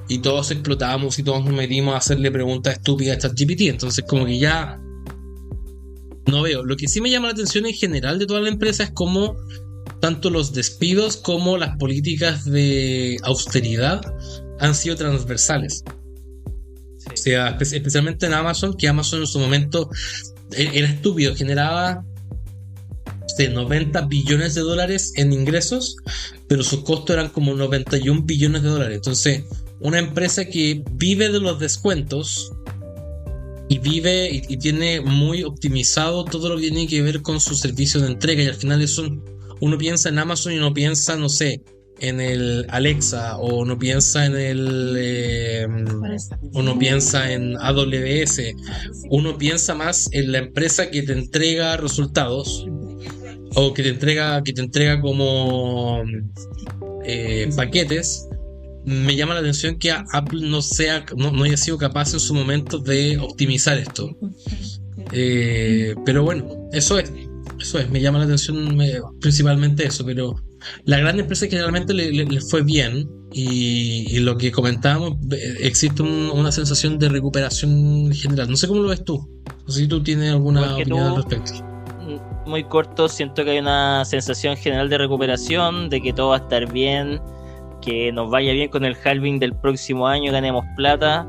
S1: y todos explotamos y todos nos metimos a hacerle preguntas estúpidas a ChatGPT. Entonces como que ya no veo. Lo que sí me llama la atención en general de toda la empresa es cómo tanto los despidos como las políticas de austeridad han sido transversales. O sea, especialmente en Amazon, que Amazon en su momento era estúpido, generaba 90 billones de dólares en ingresos, pero sus costos eran como 91 billones de dólares. Entonces, una empresa que vive de los descuentos y tiene muy optimizado todo lo que tiene que ver con su servicio de entrega, y al final eso, uno piensa en Amazon y uno piensa, no sé, en el Alexa, o no piensa uno piensa en AWS, uno piensa más en la empresa que te entrega resultados, o que te entrega como paquetes. Me llama la atención que Apple no haya sido capaz en su momento de optimizar esto, pero bueno, eso es, me llama la atención principalmente eso. Pero la gran empresa generalmente le fue bien, y lo que comentábamos, existe una sensación de recuperación general. No sé cómo lo ves tú, no sé si tú tienes alguna opinión al respecto.
S2: Muy corto, siento que hay una sensación general de recuperación, de que todo va a estar bien, que nos vaya bien con el halving del próximo año, ganemos plata.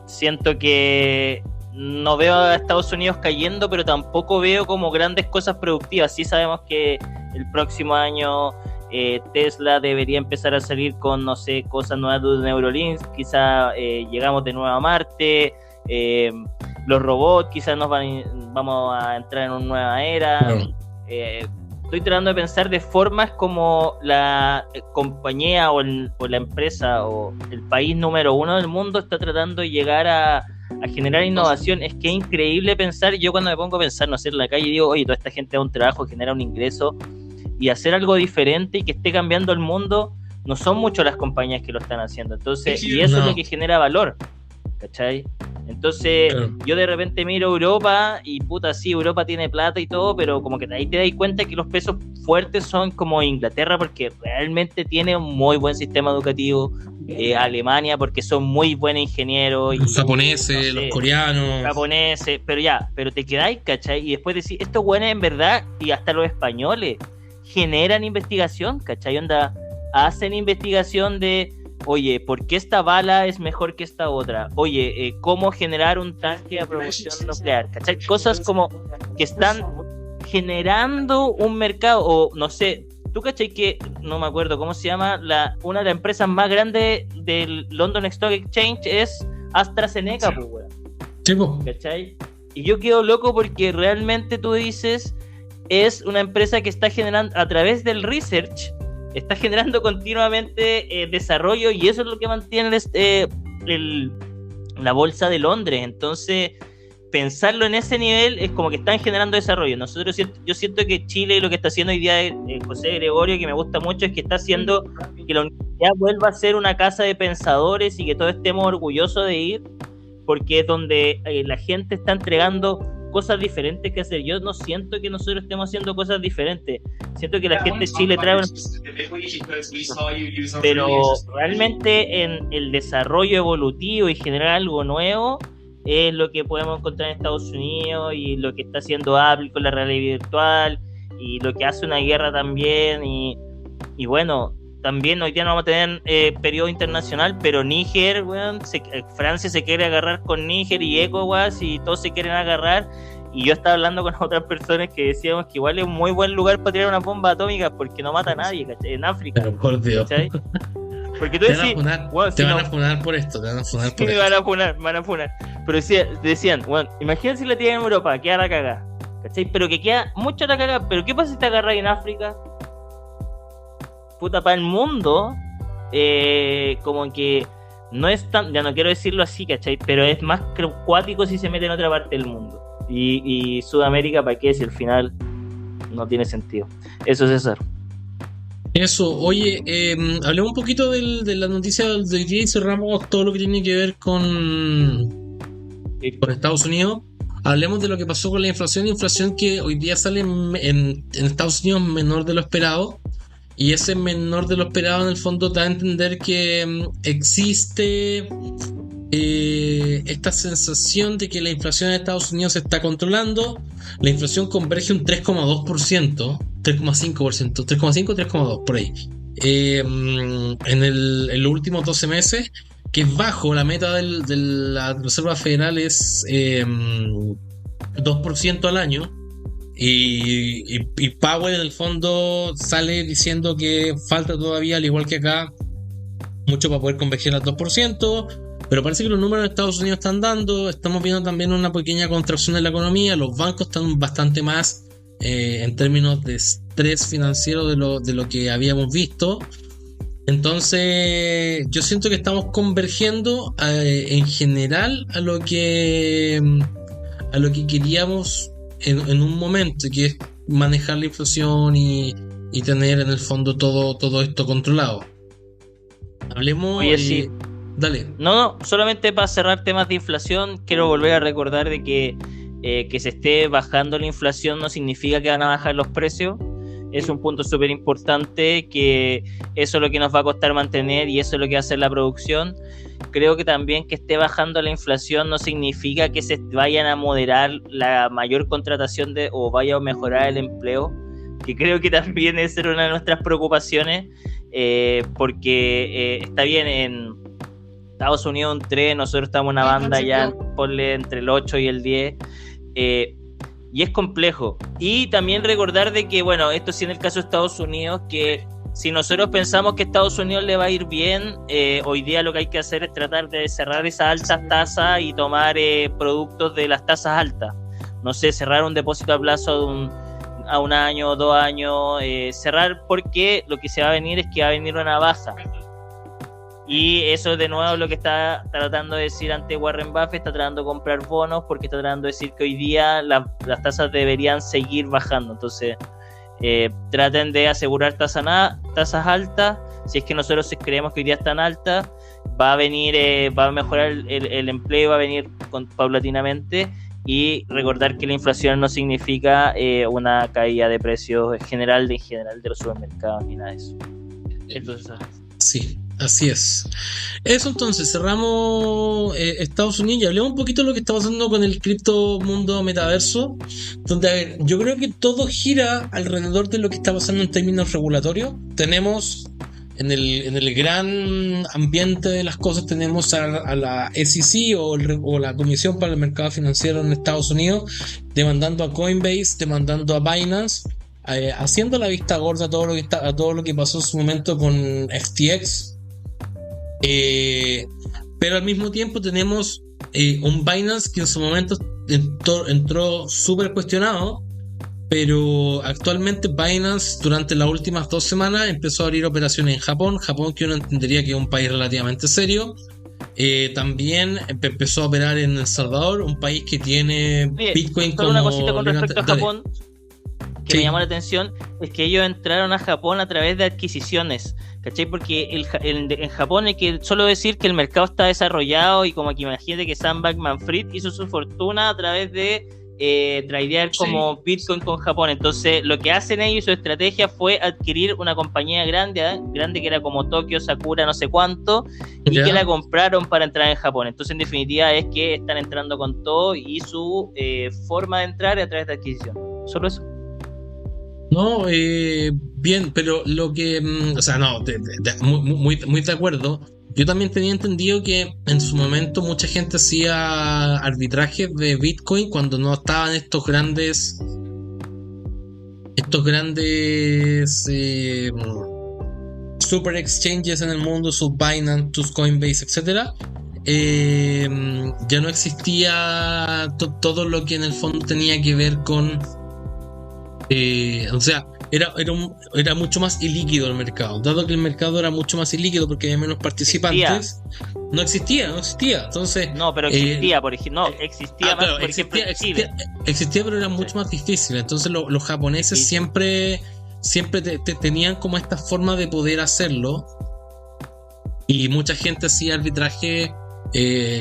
S2: Siento que no veo a Estados Unidos cayendo, pero tampoco veo como grandes cosas productivas. Sí sabemos que el próximo año Tesla debería empezar a salir con, no sé, cosas nuevas de Neuralink. Quizá llegamos de nuevo a Marte. Los robots, quizás vamos a entrar en una nueva era. Estoy tratando de pensar de formas como la compañía o la empresa o el país número uno del mundo está tratando de llegar a generar innovación. Es que es increíble pensar. Yo cuando me pongo a pensar, no sé, en la calle, digo, oye, toda esta gente da un trabajo, genera un ingreso, y hacer algo diferente y que esté cambiando el mundo, no son muchas las compañías que lo están haciendo. Entonces, y eso es lo que genera valor, ¿cachai? Entonces, yo de repente miro Europa y puta, sí, Europa tiene plata y todo, pero como que ahí te das cuenta que los pesos fuertes son como Inglaterra, porque realmente tiene un muy buen sistema educativo, Alemania, porque son muy buenos ingenieros.
S3: Los japoneses, los coreanos.
S2: Japoneses, pero te quedáis, ¿cachai? Y después decís, estos buenos en verdad, y hasta los españoles, generan investigación, ¿cachai? Onda, hacen investigación de... Oye, ¿por qué esta bala es mejor que esta otra? Oye, ¿cómo generar un tanque a propulsión nuclear? ¿Cachai? Cosas como que están generando un mercado, o no sé, ¿tú cachai que, no me acuerdo cómo se llama, una de las empresas más grandes del London Stock Exchange es AstraZeneca, pues, weón?
S3: Sí, po.
S2: ¿Cachai? Y yo quedo loco porque realmente tú dices, es una empresa que está generando, a través del research, está generando continuamente desarrollo, y eso es lo que mantiene la bolsa de Londres. Entonces, pensarlo en ese nivel es como que están generando desarrollo. Yo siento que Chile, lo que está haciendo hoy día José Gregorio, que me gusta mucho, es que está haciendo que la universidad vuelva a ser una casa de pensadores y que todos estemos orgullosos de ir, porque es donde la gente está entregando cosas diferentes que hacer. Yo no siento que nosotros estemos haciendo cosas diferentes. Siento que la gente de Chile trae pero realmente en el desarrollo evolutivo y generar algo nuevo es lo que podemos encontrar en Estados Unidos, y lo que está haciendo Apple con la realidad virtual, y lo que hace una guerra también, y bueno, también hoy día no vamos a tener periodo internacional, pero Níger, weón, Francia se quiere agarrar con Níger y ECOWAS, y todos se quieren agarrar. Y yo estaba hablando con otras personas que decíamos que igual es un muy buen lugar para tirar una bomba atómica, porque no mata a nadie, ¿cachai? En África.
S3: Pero por Dios.
S2: ¿Cachai? Porque tú decís,
S3: te van a funar por esto, te van a funar por
S2: esto.
S3: Me
S2: van a funar. Pero decían, bueno, imagínate si la tiran en Europa, queda la cagada, ¿cachai? Pero que queda mucho la cagada. Pero ¿qué pasa si te agarras en África? Puta, para el mundo, como que no es tan, ya no quiero decirlo así, ¿cachai? Pero es más cuático si se mete en otra parte del mundo. Y Sudamérica, ¿para qué? Si al final no tiene sentido. Eso, César.
S3: Eso, oye, hablemos un poquito de la noticia de hoy día y cerramos todo lo que tiene que ver con Estados Unidos. Hablemos de lo que pasó con la inflación que hoy día sale en Estados Unidos menor de lo esperado. Y ese menor de lo esperado en el fondo da a entender que existe esta sensación de que la inflación en Estados Unidos se está controlando. La inflación converge un 3,2%, 3,5%, 3,5, 3,2 por ahí, en los últimos 12 meses, que es bajo. La meta de la Reserva Federal es 2% al año. Y Powell en el fondo sale diciendo que falta todavía, al igual que acá, mucho para poder converger al 2%, pero parece que los números de Estados Unidos están dando. Estamos viendo también una pequeña contracción de la economía. Los bancos están bastante más en términos de estrés financiero de lo que habíamos visto. Entonces yo siento que estamos convergiendo en general a lo que queríamos en un momento, que es manejar la inflación y tener en el fondo todo esto controlado. Hablemos.
S2: Oye, sí.
S3: Dale.
S2: No, solamente para cerrar temas de inflación, quiero volver a recordar de que se esté bajando la inflación no significa que van a bajar los precios. Es un punto súper importante, que eso es lo que nos va a costar mantener y eso es lo que va a hacer la producción. Creo que también que esté bajando la inflación no significa que se vayan a moderar la mayor contratación o vaya a mejorar el empleo, que creo que también es una de nuestras preocupaciones, porque está bien, en Estados Unidos un 3, nosotros estamos en una banda ya, ponle entre el 8 y el 10, y es complejo. Y también recordar de que, bueno, esto sí en el caso de Estados Unidos, que si nosotros pensamos que a Estados Unidos le va a ir bien, hoy día lo que hay que hacer es tratar de cerrar esas altas tasas y tomar productos de las tasas altas. No sé, cerrar un depósito a plazo a un año, 2 años, cerrar, porque lo que se va a venir es que va a venir una baja. Y eso de nuevo es lo que está tratando de decir ante Warren Buffett. Está tratando de comprar bonos porque está tratando de decir que hoy día las tasas deberían seguir bajando. Entonces traten de asegurar tasas altas, si es que nosotros creemos que hoy día están altas, va a venir, va a mejorar el empleo, va a venir paulatinamente, y recordar que la inflación no significa una caída de precios en general de los supermercados ni nada de eso. Entonces,
S3: sí, así es. Eso, entonces cerramos Estados Unidos y hablemos un poquito de lo que está pasando con el cripto mundo metaverso, donde, a ver, yo creo que todo gira alrededor de lo que está pasando en términos regulatorios. Tenemos en el gran ambiente de las cosas, tenemos a la SEC o la Comisión para el Mercado Financiero en Estados Unidos demandando a Coinbase, demandando a Binance, haciendo la vista gorda a todo lo que pasó en su momento con FTX. Pero al mismo tiempo tenemos un Binance que en su momento entró súper cuestionado, pero actualmente Binance durante las últimas 2 semanas empezó a abrir operaciones en Japón, que uno entendería que es un país relativamente serio. También empezó a operar en El Salvador, un país que tiene Bitcoin como...
S2: Una cosita con respecto a Japón que me llamó la atención, es que ellos entraron a Japón a través de adquisiciones, ¿cachai? Porque en Japón hay que solo decir que el mercado está desarrollado, y como que imagínate que Sam Bankman-Fried hizo su fortuna a través de tradear como Bitcoin con Japón. Entonces lo que hacen ellos, su estrategia fue adquirir una compañía grande que era como Tokyo, Sakura, no sé cuánto, y que la compraron para entrar en Japón. Entonces en definitiva es que están entrando con todo, y su forma de entrar es a través de adquisición. Solo eso.
S3: No, bien, pero lo que... o sea, no, muy de acuerdo. Yo también tenía entendido que en su momento mucha gente hacía arbitrajes de Bitcoin cuando no estaban estos grandes super exchanges en el mundo, sus Binance, sus Coinbase, etcétera. Ya no existía todo lo que en el fondo tenía que ver con... o sea, era mucho más ilíquido el mercado. Dado que el mercado era mucho más ilíquido porque había menos participantes, no existía. Entonces,
S2: no, pero existía, por ejemplo. No, existía más, por ejemplo,
S3: existía, pero era mucho más difícil. Entonces los japoneses siempre tenían como esta forma de poder hacerlo, y mucha gente hacía arbitraje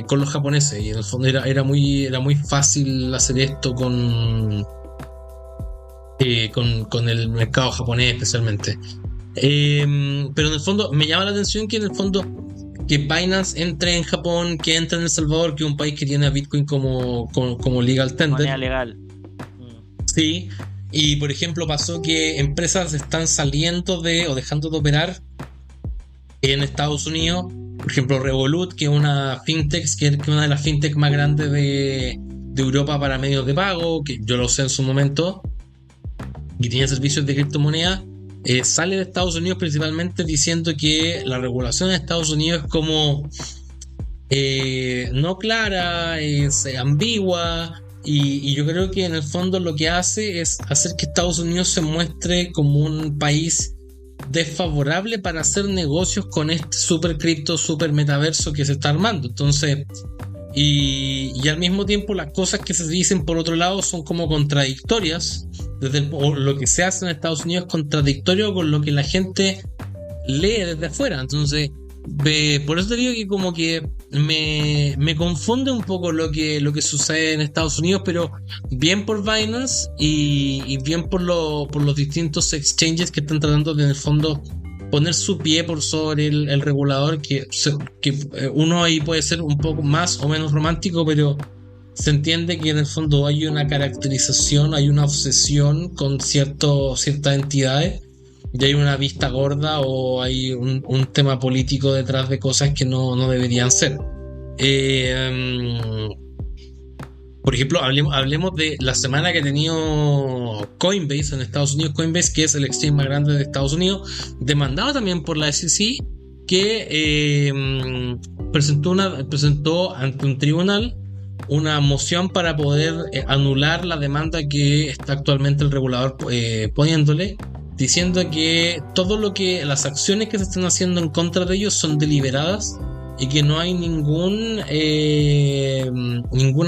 S3: con los japoneses, y en el fondo era muy fácil hacer esto con el mercado japonés especialmente. Pero en el fondo me llama la atención que en el fondo que Binance entre en Japón, que entre en El Salvador, que es un país que tiene a Bitcoin como legal tender.
S2: Moneda legal.
S3: Sí. Y por ejemplo pasó que empresas están saliendo o dejando de operar en Estados Unidos. Por ejemplo, Revolut, que es una fintech, que es una de las fintech más grandes de Europa para medios de pago, que yo lo usé en su momento, y tenía servicios de criptomonedas, sale de Estados Unidos principalmente diciendo que la regulación de Estados Unidos es como no clara, es ambigua, y yo creo que en el fondo lo que hace es hacer que Estados Unidos se muestre como un país desfavorable para hacer negocios con este super cripto, super metaverso que se está armando. Entonces, y al mismo tiempo las cosas que se dicen por otro lado son como contradictorias. Lo que se hace en Estados Unidos es contradictorio con lo que la gente lee desde afuera. Entonces, por eso te digo que como que me confunde un poco lo que sucede en Estados Unidos, pero bien por Binance y bien por los distintos exchanges que están tratando de, en el fondo, poner su pie por sobre el regulador, que uno ahí puede ser un poco más o menos romántico, pero se entiende que en el fondo hay una caracterización, hay una obsesión con ciertas entidades, y hay una vista gorda o hay un tema político detrás de cosas que no deberían ser. Por ejemplo, hablemos de la semana que ha tenido Coinbase en Estados Unidos. Coinbase, que es el exchange más grande de Estados Unidos, demandado también por la SEC, que presentó ante un tribunal una moción para poder anular la demanda que está actualmente el regulador poniéndole, diciendo que las acciones que se están haciendo en contra de ellos son deliberadas y que no hay ninguna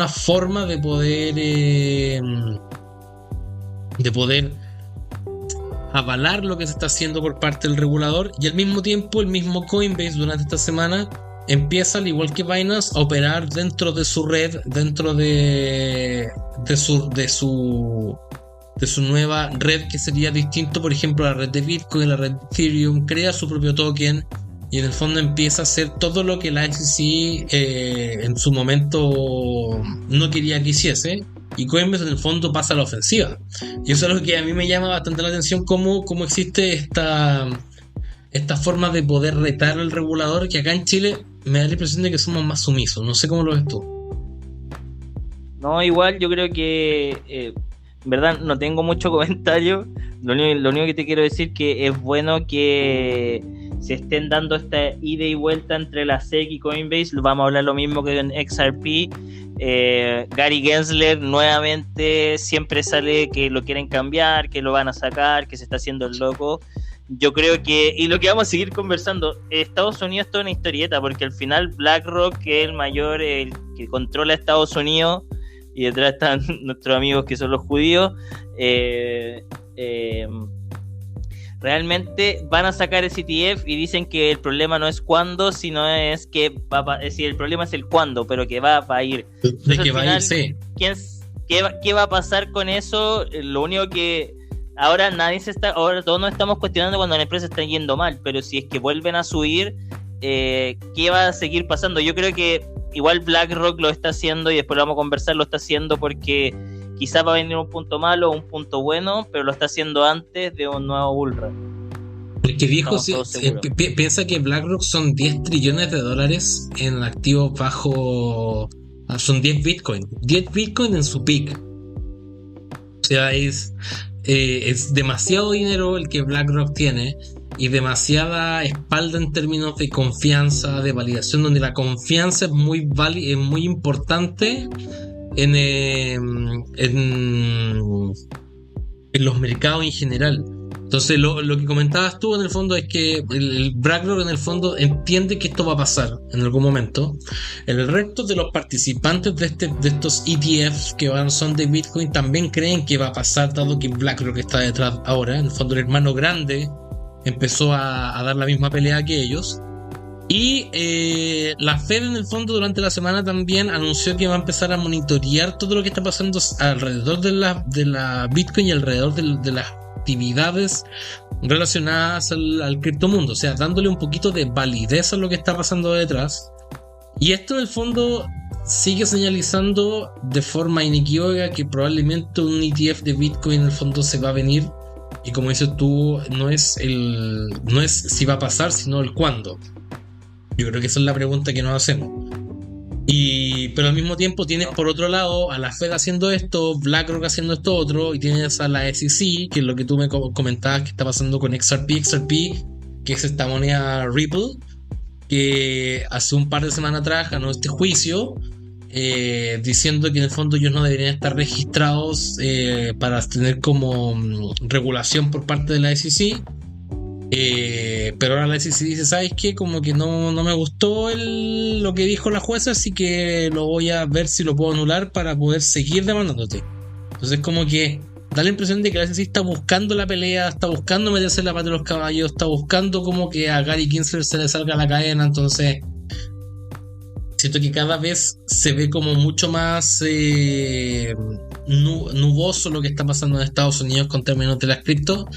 S3: forma de poder avalar lo que se está haciendo por parte del regulador. Y al mismo tiempo el mismo Coinbase durante esta semana empieza, al igual que Binance, a operar dentro de su red, dentro de su nueva red, que sería distinto, por ejemplo, a la red de Bitcoin, la red de Ethereum, crea su propio token y en el fondo empieza a hacer todo lo que la SEC en su momento no quería que hiciese, y Coinbase en el fondo pasa a la ofensiva. Y eso es lo que a mí me llama bastante la atención, cómo existe esta forma de poder retar al regulador, que acá en Chile me da la impresión de que somos más sumisos. No sé cómo lo ves tú.
S2: No, igual yo creo que en verdad no tengo mucho comentario. Lo único que te quiero decir que es bueno que se estén dando esta ida y vuelta entre la SEC y Coinbase. Vamos a hablar lo mismo que en XRP. Gary Gensler nuevamente siempre sale que lo quieren cambiar, que lo van a sacar, que se está haciendo el loco. Yo creo que, y lo que vamos a seguir conversando, Estados Unidos es toda una historieta, porque al final BlackRock, que es el mayor, el que controla Estados Unidos, y detrás están nuestros amigos que son los judíos, realmente van a sacar ese ETF y dicen que el problema no es cuándo, sino es que es decir, el problema es el cuándo, pero que va a ir. Entonces,
S3: que va
S2: final,
S3: a ir, sí.
S2: ¿Qué va a pasar con eso? Lo único que ahora ahora todos nos estamos cuestionando cuando las empresas están yendo mal, pero si es que vuelven a subir, ¿qué va a seguir pasando? Yo creo que igual BlackRock lo está haciendo, y después lo vamos a conversar, lo está haciendo porque quizás va a venir un punto malo o un punto bueno, pero lo está haciendo antes de un nuevo bull run.
S3: El que dijo, piensa que BlackRock son 10 trillones de dólares en activos bajo... Son 10 Bitcoin. 10 Bitcoin en su peak. O sea, es demasiado dinero el que BlackRock tiene, y demasiada espalda en términos de confianza, de validación, donde la confianza es muy importante en los mercados en general. Entonces lo que comentabas tú en el fondo es que el BlackRock en el fondo entiende que esto va a pasar en algún momento. El resto de los participantes de estos ETFs que son de Bitcoin también creen que va a pasar, dado que BlackRock está detrás ahora. En el fondo el hermano grande empezó a dar la misma pelea que ellos. Y la Fed en el fondo durante la semana también anunció que va a empezar a monitorear todo lo que está pasando alrededor de la Bitcoin y alrededor de las actividades relacionadas al criptomundo, o sea, dándole un poquito de validez a lo que está pasando detrás. Y esto en el fondo sigue señalizando de forma inequívoca que probablemente un ETF de Bitcoin en el fondo se va a venir, y como dices tú, no es si va a pasar, sino el cuándo. Yo creo que esa es la pregunta que nos hacemos. Pero al mismo tiempo tienes por otro lado a la Fed haciendo esto, BlackRock haciendo esto otro, y tienes a la SEC, que es lo que tú me comentabas que está pasando con XRP, que es esta moneda Ripple, que hace un par de semanas atrás ganó este juicio, diciendo que en el fondo ellos no deberían estar registrados para tener como regulación por parte de la SEC. Pero ahora la SEC dice, ¿sabes qué? Como que no me gustó lo que dijo la jueza, así que lo voy a ver si lo puedo anular para poder seguir demandándote. Entonces como que da la impresión de que la SEC está buscando la pelea, está buscando meterse en la pata de los caballos, está buscando como que a Gary Gensler se le salga la cadena. Entonces siento que cada vez se ve como mucho más nuboso lo que está pasando en Estados Unidos con términos de las cripto,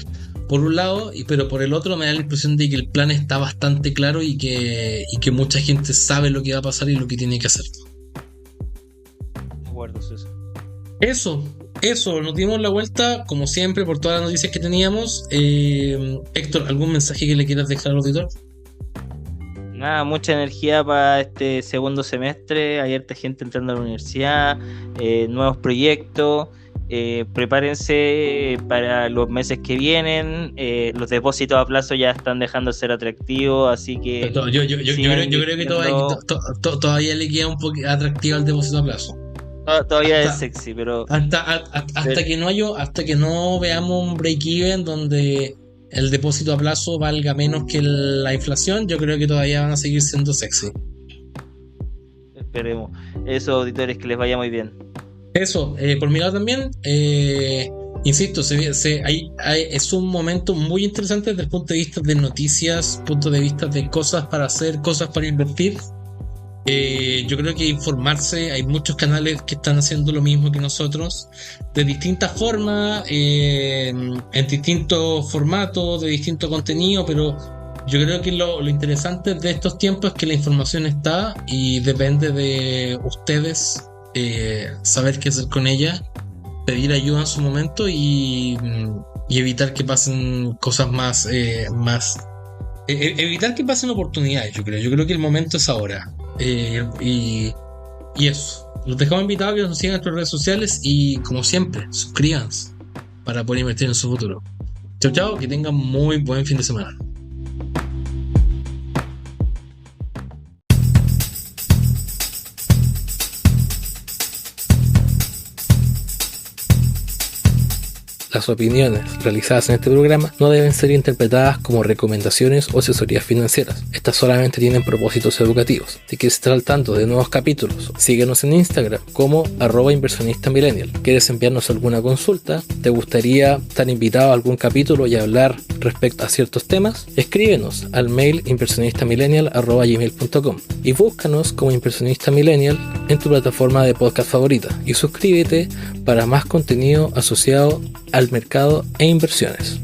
S3: por un lado, pero por el otro me da la impresión de que el plan está bastante claro y que mucha gente sabe lo que va a pasar y lo que tiene que hacer.
S2: De acuerdo, César.
S3: Eso, nos dimos la vuelta, como siempre, por todas las noticias que teníamos. Héctor, ¿algún mensaje que le quieras dejar al auditor?
S2: Nada, mucha energía para este segundo semestre. Hay harta gente entrando a la universidad, nuevos proyectos. Prepárense para los meses que vienen. Los depósitos a plazo ya están dejando de ser atractivos, así que
S3: yo creo que todavía le queda un poco atractivo el depósito a plazo.
S2: Todavía es sexy, pero
S3: hasta que no veamos un break-even donde el depósito a plazo valga menos que la inflación, yo creo que todavía van a seguir siendo sexy.
S2: Esperemos. Eso, auditores, que les vaya muy bien.
S3: Eso, por mi lado también, insisto, es un momento muy interesante desde el punto de vista de noticias, punto de vista de cosas para hacer, cosas para invertir. Yo creo que informarse, hay muchos canales que están haciendo lo mismo que nosotros, de distintas formas, en distintos formatos, de distinto contenido, pero yo creo que lo interesante de estos tiempos es que la información está y depende de ustedes saber qué hacer con ella, pedir ayuda en su momento y evitar que pasen cosas más, evitar que pasen oportunidades. Yo creo que el momento es ahora. Y eso, los dejamos invitados a que nos sigan en nuestras redes sociales y, como siempre, suscríbanse para poder invertir en su futuro. Chao, chao, que tengan muy buen fin de semana.
S1: Las opiniones realizadas en este programa no deben ser interpretadas como recomendaciones o asesorías financieras. Estas solamente tienen propósitos educativos. Si quieres estar al tanto de nuevos capítulos, síguenos en Instagram como @inversionistamillennial. ¿Quieres enviarnos alguna consulta? ¿Te gustaría estar invitado a algún capítulo y hablar respecto a ciertos temas? Escríbenos al mail inversionistamillennial@gmail.com y búscanos como Inversionista Millennial en tu plataforma de podcast favorita y suscríbete para más contenido asociado al mercado e inversiones.